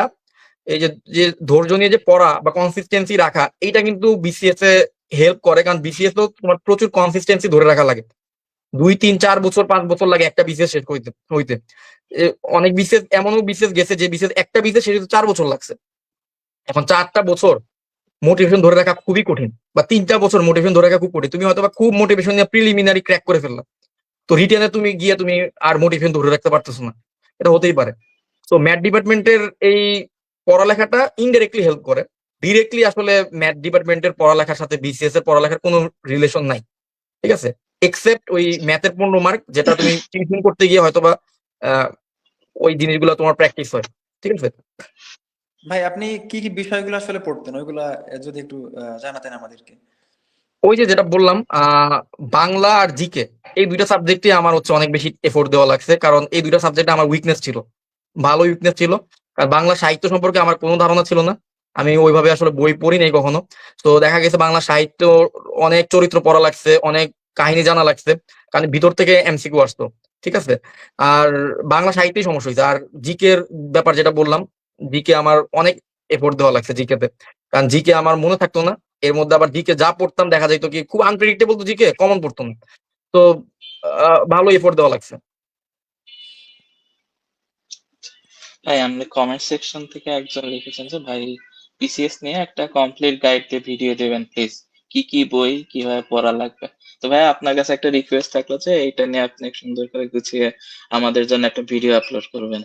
এই যে যে ধৈর্য নিয়ে যে পড়া বা কনসিস্টেন্সি রাখা, এইটা কিন্তু বিসিএস এ হেল্প করে। কারণ বিসিএস তো তোমার প্রচুর কনসিস্টেন্সি ধরে রাখা লাগে, 2-3-4 বছর 5 বছর লাগে একটা বিসিএস শেষ হইতে হইতে। অনেক বিসিএস, এমনও বিসিএস গেছে যে বিসিএস একটা বিসিএস শেষ হতে 4 বছর লাগছে। এখন 4টা বছর মোটিভেশন ধরে রাখা খুবই কঠিন, বা 3টা বছর মোটিভেশন ধরে রাখা খুব কঠিন। তুমি হয়তো বা খুব মোটিভেশন নিয়ে প্রিলিমিনারি ক্র্যাক করে ফেললা, তো রিটেনে তুমি গিয়ে তুমি আর মোটিভেশন ধরে রাখতে পারতেছো না, এটা হতেই পারে। তো ম্যাথ ডিপার্টমেন্টের এই পড়ালেখাটা ইনডাইরেক্টলি হেল্প করে। ডিরেক্টলি আসলে ম্যাথ ডিপার্টমেন্টের পড়ালেখার সাথে বিসিএস এর পড়ালেখার কোনো রিলেশন নাই, ঠিক আছে। এক্সেপ্ট ওই ম্যাথের 15 মার্ক, যেটা তুমি টিউশন করতে গিয়ে হয়তোবা আহ, ওই জিনিসগুলো তোমার প্র্যাকটিস হয়, ঠিক আছে। ভাই আপনি কি কি বিষয়গুলো আসলে পড়তেন, ওইগুলা যদি একটু জানাতেন আমাদেরকে। ওই যে যেটা বললাম, বাংলা আর জিকে, এই দুইটা সাবজেক্টে আমার হচ্ছে অনেক বেশি এফোর্ট দেওয়া লাগছে, কারণ এই দুইটা সাবজেক্টে আমার উইকনেস ছিল, ভালো উইকনেস ছিল। আর বাংলা সাহিত্য সম্পর্কে আমার কোনো ধারণা ছিল না, আমি ওইভাবে আসলে বই পড়ি নাই কখনো। তো দেখা গেছে বাংলা সাহিত্য অনেক চরিত্র পড়া লাগছে, অনেক কাহিনী জানা লাগছে, কারণ ভিতর থেকে এমসিকিউ আসতো, ঠিক আছে। আর বাংলা সাহিত্যেই সমস্যা হয়েছে। আর জিকের ব্যাপার যেটা বললাম, জিকে আমার অনেক এফোর্ট দেওয়া লাগছে জিকেতে, কারণ জিকে আমার মনে থাকতো না। এর মধ্যে আবার জিকে যা পড়তাম দেখা যাইতো কি খুব আনপ্রেডিক্টেবল, তো জিকে কমন পড়তো না। তো ভালো এফোর্ট দেওয়া লাগছে। ভাই আপনি কমেন্ট সেকশন থেকে একজন লিখেছেন যে ভাই বিসিএস নিয়ে একটা কমপ্লিট গাইড দিয়ে ভিডিও দেবেন প্লিজ, কি কি বই কিভাবে পড়া লাগবে। তো ভাই আপনার কাছে একটা রিকোয়েস্ট থাকলো যে এটা নিয়ে আপনি সুন্দর করে গুছিয়ে আমাদের জন্য একটা ভিডিও আপলোড করবেন।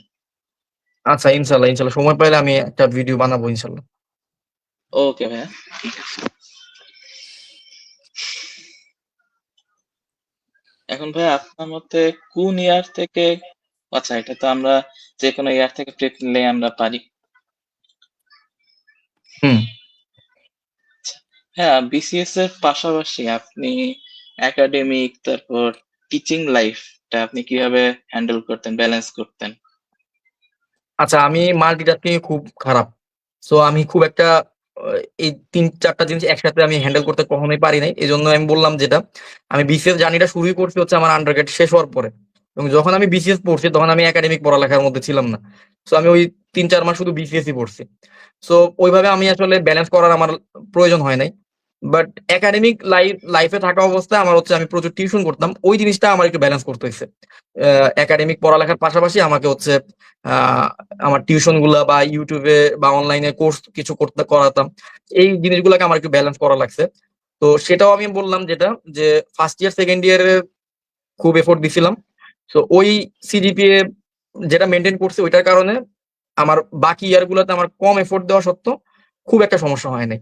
আচ্ছা, ইনশাল্লাহ ইনশাল্লাহ সময় পাইলে আমি একটা ভিডিও বানাবো ইনশাল্লাহ। ওকে ভাইয়া, ঠিক আছে। এখন ভাই আপনার মতে কোন ইয়ার থেকে, আচ্ছা এটা তো আমরা যে কোনো ইয়ার থেকে প্রেপ নিলে আমরা পারি। হুম। হ্যাঁ, বিসিএস এর পাশাপাশি আপনি একাডেমিক, তারপর টিচিং লাইফটা আপনি কিভাবে হ্যান্ডেল করতেন, ব্যালেন্স করতেন? আচ্ছা, আমি মাল্টিটাস্কিং এ খুব খারাপ। সো আমি খুব একটা এই ৩-৪টা জিনিস একসাথে আমি হ্যান্ডেল করতে কখনোই পারি নাই। এজন্য আমি বললাম যেটা, আমি বিসিএস জার্নিটা শুরুই করছি হচ্ছে আমার আন্ডারগ্রেড শেষ হওয়ার পরে। এবং যখন আমি বিসিএস পড়ছি তখন আমি একাডেমিক পড়ালেখার মধ্যে ছিলাম না। সো আমি ওই ৩-৪ মাস শুধু বিসিএসই পড়ছি। সো ওইভাবে আমি আসলে ব্যালেন্স করার আমার প্রয়োজন হয় নাই। বাট একাডেমিক লাইফে থাকা অবস্থায় আমার হচ্ছে আমি প্রচুর টিউশন করতাম। ওই জিনিসটা আমার একটু ব্যালেন্স করতে হইছে। একাডেমিক পড়ালেখার পাশাপাশি আমাকে হচ্ছে আ আমার টিউশন গুলা বা ইউটিউবে বা অনলাইনে কোর্স কিছু করাতাম। এই জিনিসগুলাকে আমার একটু ব্যালেন্স করা লাগছে। তো সেটাও আমি বললাম যেটা, যে ফার্স্ট ইয়ার সেকেন্ড ইয়ারে খুব এফোর্ট দিছিলাম। সো ওই সিজিপিএ যেটা মেইনটেইন করছি ওইটার কারণে আমার বাকি ইয়ার গুলাতে আমার কম এফোর্ট দেওয়া সত্ত্বেও খুব একটা সমস্যা হয় নাই।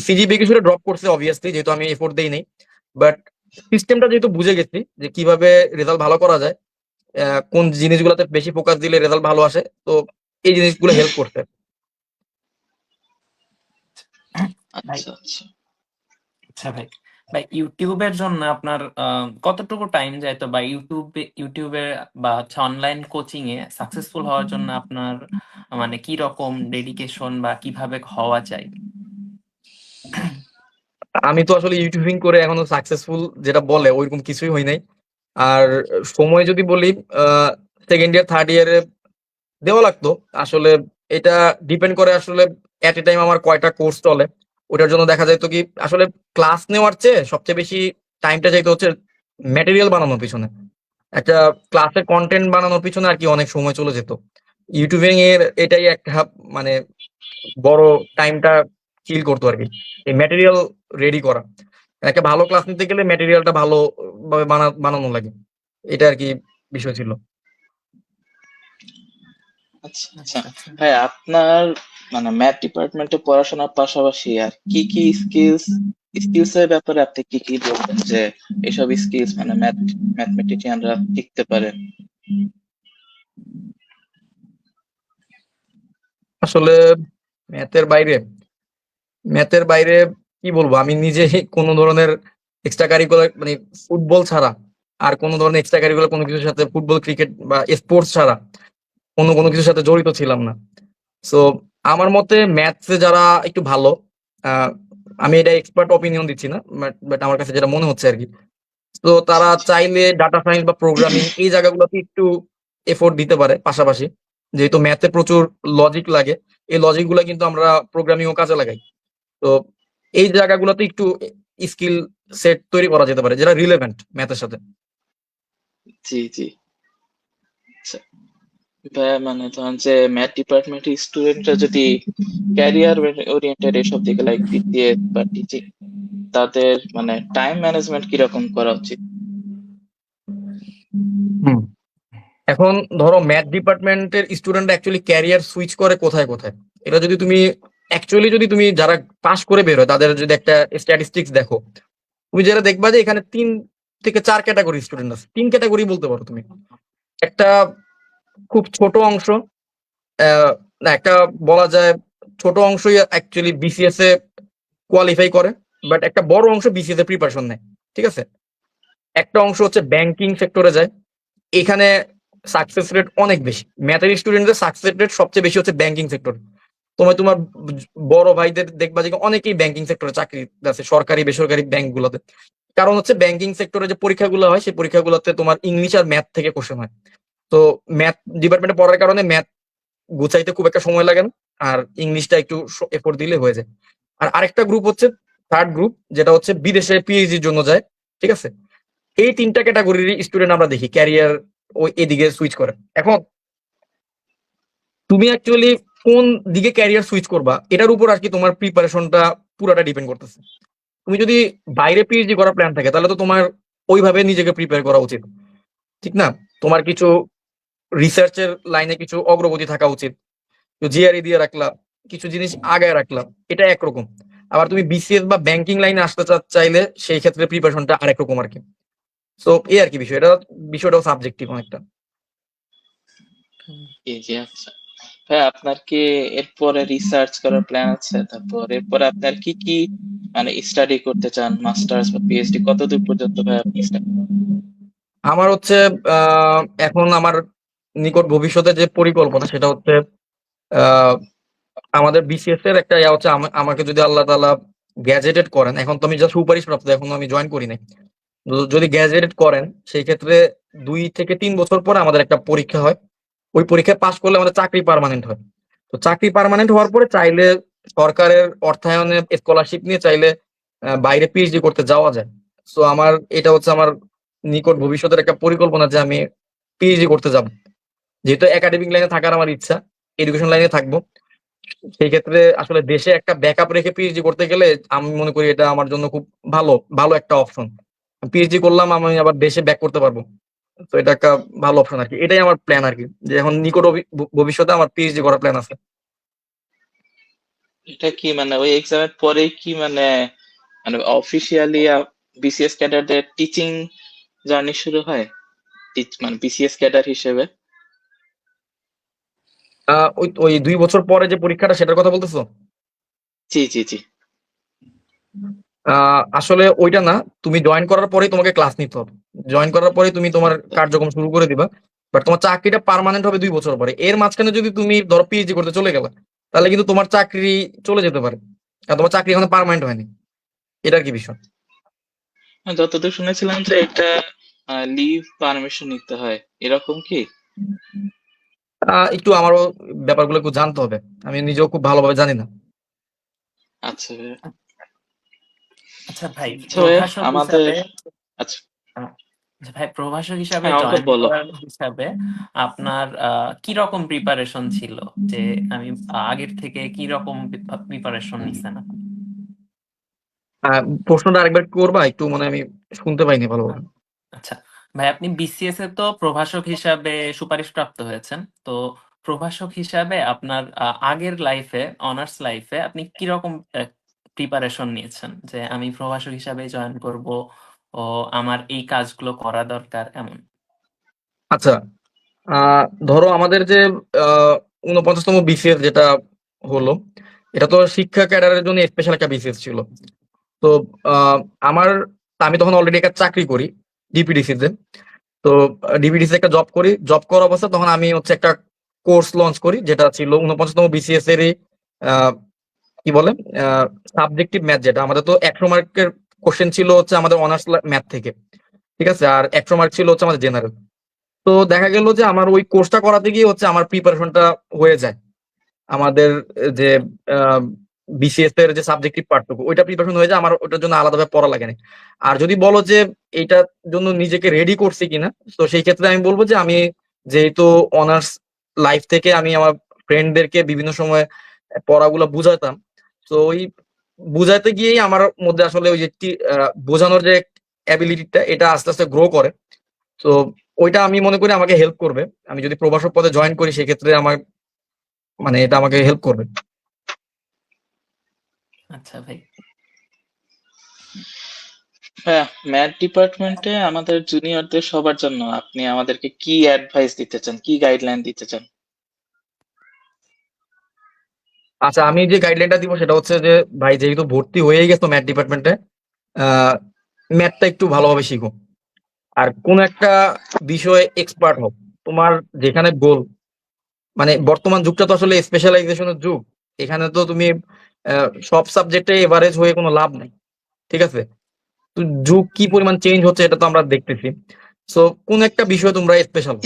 সিজিপিএ কিছুটা ড্রপ করছে অবভিয়াসলি, যেহেতু আমি এফোর্ট দেই নাই। বাট সিস্টেমটা যেহেতু বুঝে গেছি যে কিভাবে রেজাল্ট ভালো করা যায়, কোন জিনিসগুলোতে বেশি ফোকাস দিলে রেজাল্ট ভালো আসে, তো এই জিনিসগুলো হেল্প করতে। ভাই আচ্ছা আচ্ছা। আচ্ছা ভাই, ইউটিউবের জন্য আপনার কতটুকু টাইম যাইতো, বা ইউটিউবে বা হচ্ছে অনলাইন কোচিং এ সাকসেসফুল হওয়ার জন্য আপনার মানে কি রকম ডেডিকেশন বা কিভাবে হওয়া যায়? আমি তো আসলে ইউটিউবিং করে এখনো সাকসেসফুল যেটা বলে ওইরকম কিছুই হই নাই। আর সময় যদি বলি, সেকেন্ড ইয়ার থার্ড ইয়ারে দেওয়া লাগতো। আসলে এটা ডিপেন্ড করে আসলে এট এ টাইম আমার কয়টা কোর্স চলে। ওটার জন্য দেখা যাইতো কি, আসলে ক্লাস নেওয়ার চেয়ে সবচেয়ে বেশি টাইমটা যাইতো হচ্ছে ম্যাটেরিয়াল বানানোর পিছনে। একটা ক্লাসের কন্টেন্ট বানানোর পিছনে আর কি অনেক সময় চলে যেত। ইউটিউবিং এর এটাই একটা মানে বড় টাইমটা কিল করতো আর কি, এই ম্যাটেরিয়াল রেডি করা। একটা ভালো ক্লাস নিতে গেলে ম্যাটেরিয়ালটা ভালো ভাবে বানানো লাগে। এটা আর কি বিষয় ছিল। আচ্ছা আচ্ছা। আচ্ছা আচ্ছা। ভাই আপনার মানে ম্যাথ ডিপার্টমেন্টে পড়াশোনার পাশাপাশি আর কি কি স্কিলস এর ব্যাপারে আপনি কি কি বলবেন যে এসব স্কিলস মানে ম্যাথমেটিশিয়ানরা শিখতে পারে? আসলে ম্যাথের বাইরে ম্যাথের বাইরে কি বলবো, আমি নিজে কোনো ধরনের এক্সট্রা কারিকুলার মানে ফুটবল ছাড়া আর কোনো ধরনের এক্সট্রা কারিকুলার কোনো কিছুর সাথে, ফুটবল ক্রিকেট বা স্পোর্টস ছাড়া কোনো কিছুর সাথে জড়িত ছিলাম না। সো আমার মতে ম্যাথসে যারা একটু ভালো, আহ, আমি এটা এক্সপার্ট অপিনিয়ন দিচ্ছি না, বাট আমার কাছে যেটা মনে হচ্ছে আর কি, তো তারা চাইলে ডাটা সায়েন্স বা প্রোগ্রামিং এই জায়গাগুলোতে একটু এফোর্ট দিতে পারে পাশাপাশি। যেহেতু ম্যাথে প্রচুর লজিক লাগে, এই লজিক গুলা কিন্তু আমরা প্রোগ্রামিং ও কাজে লাগাই। তো এই জায়গাগুলোতে একটু স্কিল সেট তৈরি করা যেতে পারে যেটা রিলেভেন্ট ম্যাথের সাথে। জি জি। আচ্ছা ভাইয়া, মানে ধরেন যে ম্যাথ ডিপার্টমেন্টের স্টুডেন্টরা যদি ক্যারিয়ার ওরিয়েন্টেড এসব দিকে লাইক বিসিএস বা টিচিং, তাদের মানে টাইম ম্যানেজমেন্ট কিরকম করা উচিত? হুম। এখন ধরো ম্যাথ ডিপার্টমেন্টের স্টুডেন্ট অ্যাকচুয়ালি ক্যারিয়ার সুইচ করে কোথায় কোথায়, এটা যদি তুমি যদি তুমি যারা পাশ করে বের হয় তাদের যদি একটা স্ট্যাটিস্টিক্স দেখো, তুমি যেটা দেখবা যে এখানে 3 থেকে 4 ক্যাটাগরি স্টুডেন্ট আছে। 3 ক্যাটাগরি বলতে পারো তুমি। একটা খুব ছোট অংশ, না একটা বলা যায় ছোট অংশই অ্যাকচুয়ালি বিসিএস এ কোয়ালিফাই করে, বাট একটা বড় অংশ বিসিএস এ প্রিপারেশন নেয়। ঠিক আছে, একটা অংশ হচ্ছে ব্যাংকিং সেক্টরে যায়। এখানে সাকসেস রেট অনেক বেশি। ম্যাথের স্টুডেন্টদের সাকসেস রেট সবচেয়ে বেশি হচ্ছে ব্যাংকিং সেক্টর। তোমার বড় ভাইদের দেখবা যে অনেকেই ব্যাংকিং সেক্টরে চাকরি আছে, সরকারি বেসরকারি ব্যাংক গুলোতে। কারণ হচ্ছে ব্যাংকিং সেক্টরে যে পরীক্ষাগুলো হয় সেই পরীক্ষাগুলোতে তোমার ইংলিশ আর ম্যাথ থেকে কোশ্চেন হয়। তো ম্যাথ ডিপার্টমেন্টে পড়ার কারণে ম্যাথ গুছাইতে খুব একটা সময় লাগে না, আর ইংলিশটা একটু এফোর্ট দিলে হয়ে যায়। আর আরেকটা গ্রুপ হচ্ছে থার্ড গ্রুপ, যেটা হচ্ছে বিদেশে পিএইচডির জন্য যায়। ঠিক আছে, এই 3টা ক্যাটাগরির স্টুডেন্ট আমরা দেখি ক্যারিয়ার ওই এদিকে সুইচ করে। এখন তুমি অ্যাকচুয়ালি কোন দিকে ক্যারিয়ার সুইচ করবা এটার উপর আর কি তোমার প্রিপারেশনটা পুরোটা ডিপেন্ড করতেছে। তুমি যদি বাইরে পিএইচডি করার প্ল্যান থাকে তাহলে তো তোমার ওইভাবে নিজেকে প্রিপেয়ার করা উচিত, ঠিক না? তোমার কিছু রিসার্চের লাইনে কিছু অগ্রগতি থাকা উচিত, জিআরই দিয়ে রাখলা, কিছু জিনিস আগায় রাখলাম, এটা একরকম। আবার তুমি বিসিএস বা ব্যাংকিং লাইনে আসতে চাইলে সেই ক্ষেত্রে প্রিপারেশনটা আরেক রকম আর কি। সো এই আর কি বিষয়টাও সাবজেক্টিভ অনেকটা। জি জি। আচ্ছা ভাই আপনার কি এরপরে রিসার্চ করার প্ল্যান আছে? তারপর এরপরে আপনার কি কি মানে স্টাডি করতে চান, মাস্টার্স বা পিএইচডি কতদূর পর্যন্ত ভাই আপনি আমার হচ্ছে এখন আমার নিকট ভবিষ্যতে যে পরিকল্পনা সেটা হচ্ছে আহ, আমাদের বিসিএস এর একটা ইয়া হচ্ছে আমাকে যদি আল্লাহ তাআলা গ্যাজেটেড করেন, এখন তো আমি যা সুপারিশ প্রাপ্ত, এখনো আমি জয়েন করি নাই। যদি গ্যাজেটেড করেন সেই ক্ষেত্রে 2 থেকে 3 বছর পরে আমাদের একটা পরীক্ষা হয়। ওই পরীক্ষায় পাশ করলে আমাদের চাকরি পার্মানেন্ট হয়। তো চাকরি পার্মানেন্ট হওয়ার পরে চাইলে সরকারের অর্থায়নে স্কলারশিপ নিয়ে চাইলে বাইরে পিএইচডি করতে যাওয়া যায়। তো আমার এটা হচ্ছে আমার নিকট ভবিষ্যতের একটা পরিকল্পনা যে আমি পিএইচডি করতে যাব। যেহেতু একাডেমিক লাইনে থাকার আমার ইচ্ছা, এডুকেশন লাইনে থাকবো, সেই ক্ষেত্রে আসলে দেশে একটা ব্যাকআপ রেখে পিএইচডি করতে গেলে আমি মনে করি এটা আমার জন্য খুব ভালো ভালো একটা অপশন। পিএইচডি করলাম, আমি আবার দেশে ব্যাক করতে পারবো। তো এটা একটা ভালো অপশন আর কি। এটাই আমার প্ল্যান আর কি, যে এখন নিকট ভবিষ্যতে আমার পিএইচডি করার প্ল্যান আছে। এটা কি মানে ওই এক্সামের পরেই কি মানে মানে অফিসিয়ালি বিসিএস ক্যাডারদের টিচিং জার্নি শুরু হয়, মানে বিসিএস ক্যাডার হিসেবে? ওই ওই 2 বছর পরে যে পরীক্ষাটা সেটার কথা বলতেছো? জি জি জি। আসলে ওইটা না, তুমি জয়েন করার পরেই তোমাকে ক্লাস নিতে হবে। জয়েন করার পরেই তুমি তোমার কার্যক্রম শুরু করে দিবা। বাট তোমার চাকরিটা পার্মানেন্ট হবে 2 বছর পরে। এর মাঝখানে যদি তুমি ধরো পিএইচডি করতে চলে গেলা, তাহলে কিন্তু তোমার চাকরি চলে যেতে পারে, আর তোমার চাকরি এখনো পার্মানেন্ট হয়নি। এটার কি বিষয়? যতদূর শুনেছিলাম যে এটা লিভ পারমিশন নিতে হয়, এরকম কি? একটু আমারও ব্যাপারগুলো একটু জানতে হবে, আমি নিজেও খুব ভালোভাবে জানি না। আচ্ছা ভাইয়া। আচ্ছা ভাই, আচ্ছা ভাইয়া প্রভাষক আমাদের, হিসাবে আচ্ছা আহ, আচ্ছা ভাই, প্রভাষক হিসাবে হ্যাঁ আমাকে জয়েন বলো। করার হিসাবে আপনার কি রকম প্রিপারেশন ছিল? যে আমি আগের থেকে কি রকম প্রিপারেশন নিছেন আপনি? প্রশ্নটা আরেকবার করবা একটু, মানে আমি শুনতে পাইনি ভালোভাবে। আচ্ছা ভাই, আপনি বিসিএস এ তো প্রভাষক হিসাবে সুপারিশপ্রাপ্ত হয়েছেন। তো প্রভাষক হিসাবে আপনার আগের লাইফে, অনার্স লাইফে আপনি কিরকম প্রিপারেশন নিয়েছেন যে আমি প্রভাষক হিসাবে জয়েন করব, ও আমার এই কাজগুলো করা দরকার এমন? আচ্ছা, ধরো আমাদের যে আহ 49তম বিসিএস যেটা হলো, এটা তো শিক্ষা ক্যাডারের জন্য স্পেশাল একটা বিসিএস ছিল। তো আহ, আমার আমি তখন অলরেডি একটা চাকরি করি ডিপিডিসি তে। তো ডিপিডিসি একটা জব করি, জব করা অবস্থা তখন আমি হচ্ছে একটা কোর্স লঞ্চ করি, যেটা ছিল 49তম বিসিএস এরই আহ, কি বলে সাবজেক্টিভ ম্যাথ, যেটা আমাদের তো 100 মার্কের কোশ্চেন ছিল হচ্ছে আমাদের অনার্স ম্যাথ থেকে। ঠিক আছে, আর 100 মার্ক ছিল হচ্ছে আমাদের জেনারেল। তো দেখা গেল যে আমার ওই কোর্সটা করাতে গিয়ে হচ্ছে আমার প্রিপারেশনটা হয়ে যায়। আমাদের যে বিসিএস এর যে সাবজেক্টিভ পার্টটুকু ওইটা প্রিপারেশন হয়ে যায়, আমার ওটার জন্য আলাদাভাবে পড়া লাগে না। আর যদি বলো যে এইটার জন্য নিজেকে রেডি করছি কিনা, তো সেই ক্ষেত্রে আমি বলবো যে আমি যেহেতু অনার্স লাইফ থেকে আমি আমার ফ্রেন্ডদেরকে বিভিন্ন সময় পড়াগুলো বুঝাতাম, তো ওই বুঝাতে গিয়েই আমার মধ্যে আসলে ওই যে বোঝানোর যে অ্যাবিলিটিটা এটা আস্তে আস্তে গ্রো করে। তো ওইটা আমি মনে করি আমাকে হেল্প করবে। আমি যদি প্রভাষক পদে জয়েন করি সেক্ষেত্রে আমার মানে এটা আমাকে হেল্প করবে। আচ্ছা ভাই। হ্যাঁ, ম্যাথ ডিপার্টমেন্টে আমাদের জুনিয়রদের সবার জন্য আপনি আমাদেরকে কি অ্যাডভাইস দিতে চান, কি গাইডলাইন দিতে চান? আচ্ছা, আমি যে গাইডলাইনটা দিব সেটা হচ্ছে যে ভাই, যেহেতু ভর্তি হয়েই গেছো ম্যাথ ডিপার্টমেন্টে, ম্যাথটা একটু ভালোভাবে শিখো। আর কোন একটা বিষয়ে এক্সপার্ট হও। তোমার যেখানে গোল, মানে বর্তমান যুগটা তো আসলে স্পেশালাইজেশনের যুগ। এখানে তো তুমি সব সাবজেক্টে এভারেজ হয়ে কোনো লাভ নাই। ঠিক আছে, তো যুগ কি পরিমাণ চেঞ্জ হচ্ছে এটা তো আমরা দেখতেছি। সো কোন একটা বিষয়ে তোমরা স্পেশাল,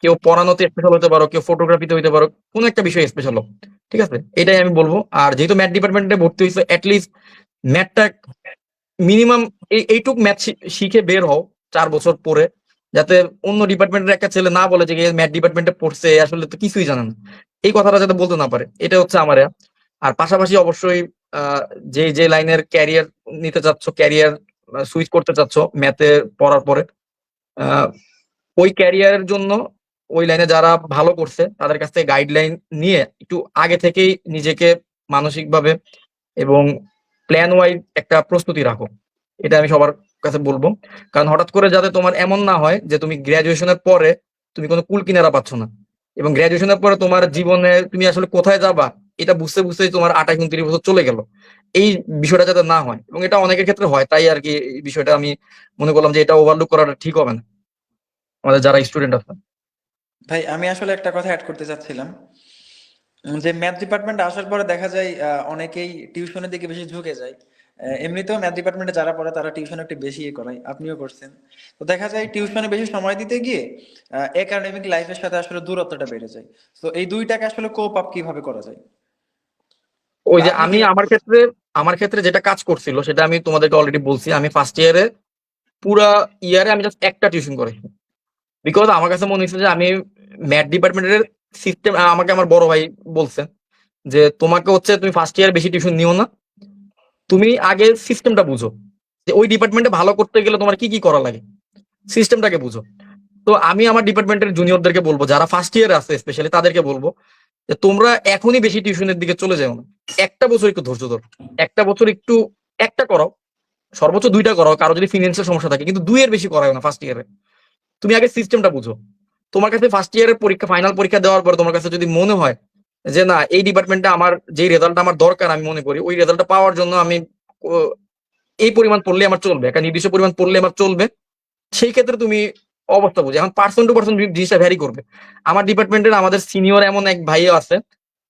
কেউ পড়ানোতে স্পেশাল হতে পারো, কেউ ফটোগ্রাফিতে হইতে পারো, কোন একটা বিষয়ে স্পেশাল হোক। ঠিক আছে, এটাই আমি বলবো। আর যেহেতু ম্যাথ ডিপার্টমেন্টে ভর্তি হয়েছে, অ্যাটলিস্ট ম্যাথটা মিনিমাম এইটুক ম্যাথ শিখে বের হও 4 বছর পরে, যাতে অন্য ডিপার্টমেন্টের একটা ছেলে না বলে যে ম্যাথ ডিপার্টমেন্টে পড়ছে এ আসলে তো কিছুই জানে না, এই কথাটা যাতে বলতে না পারে। এটা হচ্ছে আমার আর পাশাপাশি অবশ্যই আহ, যে যে লাইনের ক্যারিয়ার নিতে চাচ্ছ, ক্যারিয়ার সুইচ করতে চাচ্ছ ম্যাথে পড়ার পরে, আহ, ওই ক্যারিয়ারের জন্য ওই লাইনে যারা ভালো করছে তাদের কাছ থেকে গাইডলাইন নিয়ে একটু আগে থেকেই নিজেকে মানসিকভাবে এবং প্ল্যান ওয়াইজ একটা প্রস্তুতি রাখো। এটা আমি সবার কাছে বলবো। কারণ হঠাৎ করে যাতে তোমার এমন না হয় যে তুমি গ্রাজুয়েশনের পরে তুমি কোনো কুল কিনারা পাচ্ছ না। এবং গ্রাজুয়েশনের পরে তোমার জীবনে তুমি আসলে কোথায় যাবা এটা বুঝতে বুঝতে তোমার 28-29 বছর চলে গেল। এই বিষয়টা যাতে না হয়, এবং এটা অনেকের ক্ষেত্রে হয়, তাই আর কি এই বিষয়টা আমি মনে করলাম যে এটা ওভারলুক করাটা ঠিক হবে না আমাদের যারা স্টুডেন্ট আছে। ভাই আমি আসলে একটা কথা অ্যাড করতে চাচ্ছিলাম যে ম্যাথ ডিপার্টমেন্টে আসার পরে দেখা যায় অনেকেই টিউশনের দিকে বেশি ঝুঁকে যায়। এমনিতেও ম্যাথ ডিপার্টমেন্টে যারা পড়ে তারা টিউশন একটু বেশি করায়, আপনিও করছেন। তো দেখা যায় টিউশনে বেশি সময় দিতে গিয়ে একাডেমিক লাইফের সাথে আসলে দূরত্বটা বেড়ে যায়। তো এই দুইটাকে আসলে কোপ আপ কিভাবে করা যায়, ওই বা যে আপনি আমি কিভাবে করছেন? আমার ক্ষেত্রে যেটা কাজ করছিল সেটা আমি তোমাদেরকে অলরেডি বলছি। আমি ফার্স্ট ইয়ারে পুরা ইয়ারে আমি জাস্ট একটা টিউশন করি, বিকজ আমার কাছে মনে হচ্ছে যে আমি ম্যাথ ডিপার্টমেন্টের সিস্টেম, আমাকে আমার বড় ভাই বলছে যে তোমাকে হচ্ছে তুমি ফার্স্ট ইয়ার বেশি টিউশন নিও না, তুমি আগে সিস্টেমটা বুঝো, যে ওই ডিপার্টমেন্টে ভালো করতে গেলে তোমার কি কি করা লাগে, সিস্টেমটাকে বুঝো। তো আমি আমার ডিপার্টমেন্টের জুনিয়রদেরকে বলবো, যারা ফার্স্ট ইয়ারে আছে স্পেশালি তাদেরকে বলবো যে তোমরা এখনই বেশি টিউশনের দিকে চলে যাও না, একটা বছর একটু ধৈর্য ধরো, একটা বছর একটু একটা করো, সর্বোচ্চ 2টা করো, কারো যদি ফিনান্সিয়াল সমস্যা থাকে, কিন্তু 2 এর বেশি করাও না ফার্স্ট ইয়ারে। তুমি আগে সিস্টেমটা বুঝো। তোমার কাছে ফার্স্ট ইয়ারের পরীক্ষা, ফাইনাল পরীক্ষা দেওয়ার পর তোমার কাছে যদি মনে হয় যে না এই ডিপার্টমেন্টে আমার যে রেজাল্ট আমার দরকার, আমি মনে করি ওই রেজাল্টটা পাওয়ার জন্য আমি আহ, এই পরিমাণ পড়লে আমার চলবে, একটা নির্দিষ্ট পরিমাণ পড়লে আমার চলবে, সেই ক্ষেত্রে তুমি অবস্থা বুঝে। এখন পার্সন টু পার্সন জিনিসটা ভ্যারি করবে। আমার ডিপার্টমেন্টের আমাদের সিনিয়র এমন এক ভাইও আছে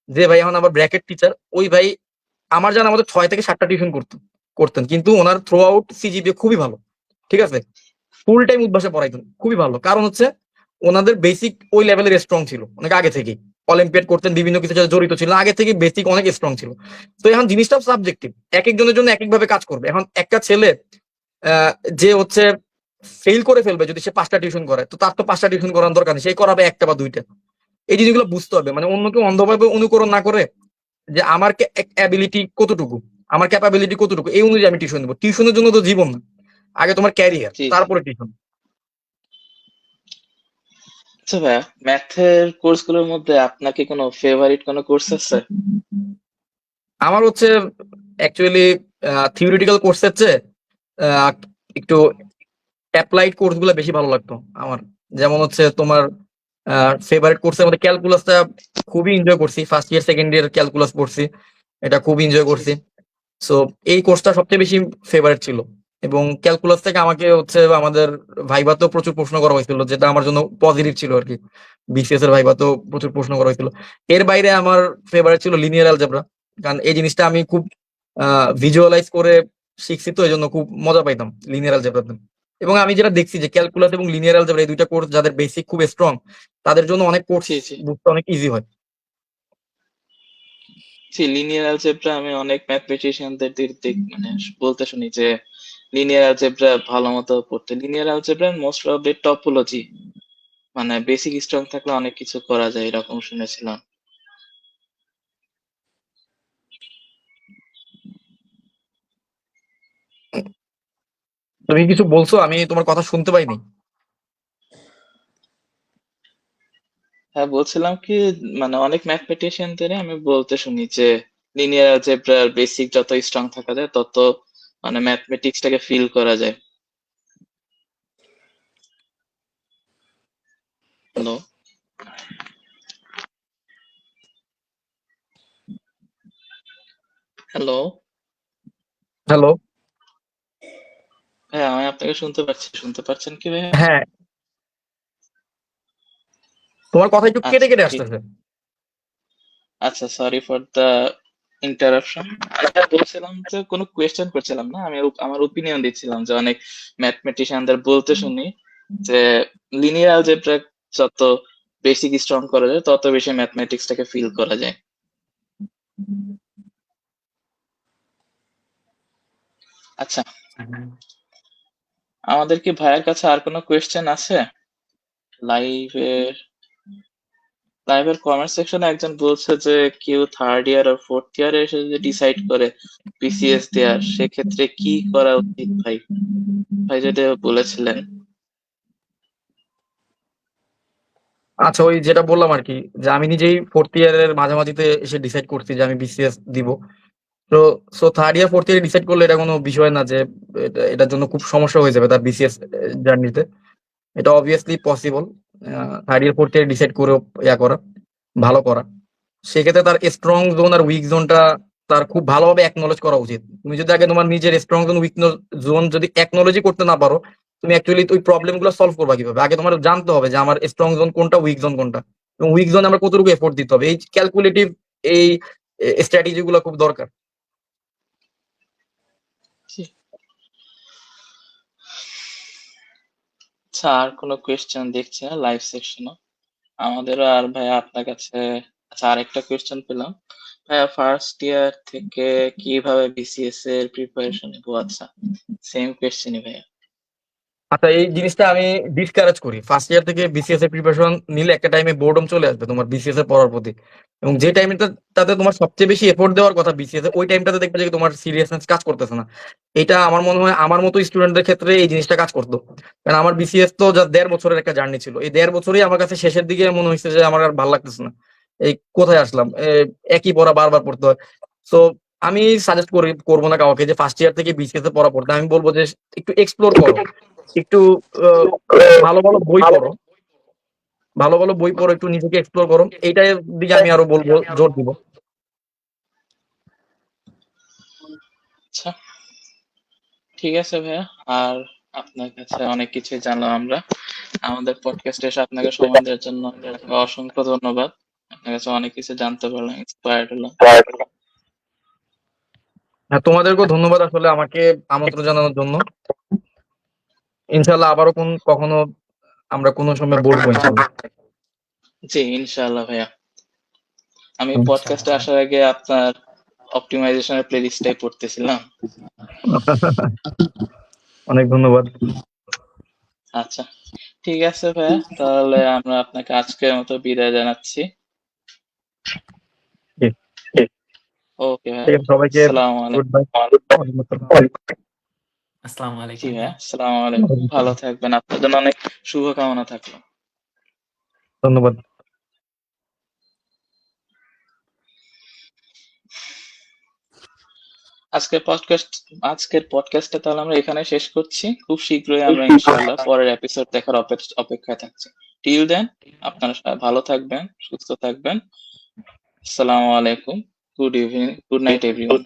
যে ভাই এখন আবার ব্র্যাকেট টিচার, ওই ভাই আমার জানা আমাদের 6 থেকে 7টা টিউশন করতেন, কিন্তু ওনার থ্রু আউট সিজিপিএ খুবই ভালো, ঠিক আছে, ফুল টাইম উদ্ভাসে পড়াইতেন, খুবই ভালো। কারণ হচ্ছে ওনাদের বেসিক ওই লেভেলের স্ট্রং ছিল অনেক আগে থেকেই, অলিম্পিয়াড করতেন, বিভিন্ন কিছু সাথে জড়িত ছিল, আগে থেকে বেসিক অনেক স্ট্রং ছিল। তো এখন জিনিসটা সাবজেক্টিভ, এক একজনের জন্য এক একভাবে কাজ করবে। এখন একটা ছেলে যে হচ্ছে ফেল করে ফেলবে যদি সে 5টা টিউশন করে, তো তার তো 5টা টিউশন করার দরকার নেই, সে করাবে 1টা বা 2টা। এই জিনিসগুলো বুঝতে হবে, মানে অন্য কেউ অন্ধভাবে অনুকরণ না করে, যে আমার অ্যাবিলিটি কতটুকু, আমার ক্যাপাবিলিটি কতটুকু, এই অনুযায়ী আমি টিউশন দেবো। টিউশনের জন্য তো জীবন না, আগে তোমার ক্যারিয়ার, জি জি। তারপরে টিউশন। আচ্ছা ভাইয়া, ম্যাথের কোর্সগুলোর মধ্যে আপনার কি কোনো ফেভারিট কোনো কোর্স আছে? আমার হচ্ছে অ্যাকচুয়ালি থিওরিটিক্যাল কোর্সের চেয়ে আহ, একটু অ্যাপ্লাইড কোর্স গুলো বেশি ভালো লাগতো আমার। যেমন হচ্ছে তোমার ফেভারিট কোর্সের মধ্যে ক্যালকুলাসটা খুবই এনজয় করছি, first year second year calculus পড়ছি, এটা খুব এনজয় জি করছি। জি। সো এই কোর্সটা সবচেয়ে বেশি ফেভারিট ছিল। এবং ক্যালকুলাস থেকে আমাকে হচ্ছে আমাদের ভাইভাতেও প্রচুর প্রশ্ন করা হয়েছিল, যেটা আমার জন্য পজিটিভ ছিল আর কি। বিসিএস এর ভাইভাতেও প্রচুর প্রশ্ন করা হয়েছিল। এর বাইরে আমার ফেভারিট ছিল লিনিয়ার অ্যালজেব্রা, কারণ এই জিনিসটা আমি খুব ভিজুয়ালাইজ করে শিখছি, তো এই জন্য খুব মজা পাইতাম লিনিয়ার অ্যালজেব্রাতে। এবং আমি যেটা দেখছি যে ক্যালকুলাস এবং লিনিয়ার অ্যালজেব্রা এই দুইটা কোর্স যাদের বেসিক খুব স্ট্রং, তাদের জন্য অনেক কোর্স জি জি। বুঝতে অনেক ইজি হয়। জি, লিনিয়ার অ্যালজেব্রা আমি অনেক ম্যাথমেটিশিয়ানদের মানে বলতে শুনি যে লিনিয়ার অ্যালজেব্রা ভালো মতো পড়তে। Linear algebra most probably topology, মানে বেসিক স্ট্রং থাকলে অনেক কিছু করা যায় এরকম শুনেছিলাম। তুমি কিছু বলছো, আমি তোমার কথা শুনতে পাইনি। হ্যাঁ, বলছিলাম কি, মানে অনেক ম্যাথমেটিশিয়ানদের আমি বলতে শুনি যে লিনিয়ার অ্যালজেব্রার বেসিক যত স্ট্রং থাকা যায় তত মানে ম্যাথমেটিক্সটাকে ফিল করা যায়। Hello, hello. হ্যালো। হ্যাঁ, আমি আপনাকে শুনতে পাচ্ছি, শুনতে পাচ্ছেন কি ভাইয়া? হ্যাঁ, তোমার কথা একটু কেটে আচ্ছা কেটে ঠিক, আসতেছে। আচ্ছা সরি ফর দ্য ইন্টারাপশন। আমি বলছিলাম যে কোনো কোয়েশ্চেন করছিলাম না, আমি আমার ওপিনিয়ন দিচ্ছিলাম যে অনেক ম্যাথমেটিশিয়ানদের বলতে শুনি যে লিনিয়ার অ্যালজেব্রা যত বেসিক স্ট্রং করা যায় তত বেশি ম্যাথমেটিক্সটাকে ফিল করা যায়। আচ্ছা, আমাদের কি ভাইয়ের কাছে আর কোনো কোয়েশ্চেন আছে? লাইভের লাইভের কমেন্ট সেকশনে একজন বলছে যে কেউ থার্ড ইয়ার আর ফোর্থ ইয়ারে এসে যদি ডিসাইড করে বিসিএস দেওয়ার, সেক্ষেত্রে কি করা উচিত ভাই? ভাই যেটা বলেছিলেন। আচ্ছা, ওই যেটা বললাম আর কি, যে আমি নিজেই ফোর্থ ইয়ারের মাঝামাঝিতে এসে ডিসাইড করছি যে আমি বিসিএস দিব। তো so third year fourth year decide করলে এটা কোনো বিষয় না যে এটার জন্য খুব সমস্যা হয়ে যাবে তার বিসিএস জার্নিতে। এটা obviously possible. Third year fourth year decide করে করা, ভালো করা। সেক্ষেত্রে তার স্ট্রং জোন আর উইক জোনটা তার খুব ভালোভাবে একনলেজ করা উচিত। তুমি যদি আগে তোমার নিজের স্ট্রং জোন উইক জোন যদি একনলেজই করতে না পারো, তুমি অ্যাকচুয়ালি ওই প্রবলেম গুলো সলভ করবা কিভাবে? আগে তোমার জানতে হবে যে আমার স্ট্রং জোন কোনটা, উইক জোন কোনটা, এবং উইক জোনে আমরা কতটুকু এফোর্ট দিতে হবে। এই ক্যালকুলেটিভ এই স্ট্র্যাটেজি গুলো খুব দরকার। আচ্ছা, আর কোনো কোয়েশ্চেন দেখছি না লাইভ সেকশনে আমাদেরও। আর ভাইয়া আপনার কাছে আচ্ছা আরেকটা কোয়েশ্চেন পেলাম ভাইয়া, ফার্স্ট ইয়ার থেকে কিভাবে বিসিএস এর প্রিপারেশন নিবো? আচ্ছা, সেম কোয়েশ্চেনই ভাইয়া। আচ্ছা, এই জিনিসটা আমি ডিসকারেজ করি। ফার্স্ট ইয়ার থেকে বিসিএস এর প্রিপারেশন নিলে একটা টাইমে বোর্ডম চলে আসবে তোমার বিসিএস এর পড়ার প্রতি, এবং যে টাইমটাতে তোমার সবচেয়ে বেশি এফোর্ট দেওয়ার কথা বিসিএস এ, ওই টাইমটাতে দেখবে যে তোমার সিরিয়াসনেস কাজ করতেছে না। এটা আমার মনে হয় আমার মতো স্টুডেন্টদের ক্ষেত্রে এই জিনিসটা কাজ করতো। কারণ আমার বিসিএস তো যা 1.5 বছরের একটা জার্নি ছিল, এই 1.5 বছরই আমার কাছে শেষের দিকে মনে হয়েছে যে আমার আর ভালো লাগতেছে না, এই কোথায় আসলাম, একই পড়া বারবার পড়তে হয়। সো আমি সাজেস্ট করবো না কাউকে যে ফার্স্ট ইয়ার থেকে বিসিএস এ পড়া পড়তে। আমি বলবো যে একটু এক্সপ্লোর করো, একটু আহ, ভালো ভালো বই পড়ো, ভালো ভালো বই পড়ো, একটু নিজেকে এক্সপ্লোর করো, এইটার দিকে আমি আরো বলবো, জোর দিব। আচ্ছা, ঠিক আছে ভাইয়া। আর আপনার কাছে অনেক কিছুই জানলাম আমরা। আমাদের পডকাস্টে এসে আপনাকে সময় দেওয়ার জন্য আপনাকে অসংখ্য ধন্যবাদ। আপনার কাছে অনেক কিছু জানতে পারলাম, ইন্সপায়ার্ড হলাম। হ্যাঁ, তোমাদেরকেও ধন্যবাদ আসলে আমাকে আমন্ত্রণ জানানোর জন্য। ইনশাল্লাহ আবারও কখনো আমরা কোনো সময় বলবো ইনশাল্লাহ। জি ইনশাআল্লাহ ভাইয়া। আমি হুম। পডকাস্টে আসার আগে আপনার অপটিমাইজেশনের প্লেলিস্টটাই পড়তেছিলাম। অনেক ধন্যবাদ। আচ্ছা, ঠিক আছে ভাইয়া, তাহলে আমরা আপনাকে আজকের মতো বিদায় জানাচ্ছি। জি, ওকে ভাইয়া, ঠিক আছে, সবাইকে আসসালামু গুড আলাইকুম। বাই। ওয়ালাইকুম আসসালাম। আসসালামু জি আলাইকুম ভাইয়া, ভাইয়া। আসসালামু আলাইকুম, ভালো থাকবেন, আপনার জন্য অনেক শুভকামনা থাকলো। ধন্যবাদ। আজকের পডকাস্টটা তাহলে আমরা এখানে শেষ করছি। খুব শীঘ্রই আমরা ইনশাআল্লাহ পরের এপিসোড দেখার অপেক্ষায় থাকছি। টিল দেন আপনারা সবাই ভালো থাকবেন, সুস্থ থাকবেন। আসসালামু আলাইকুম, good evening, good night everyone.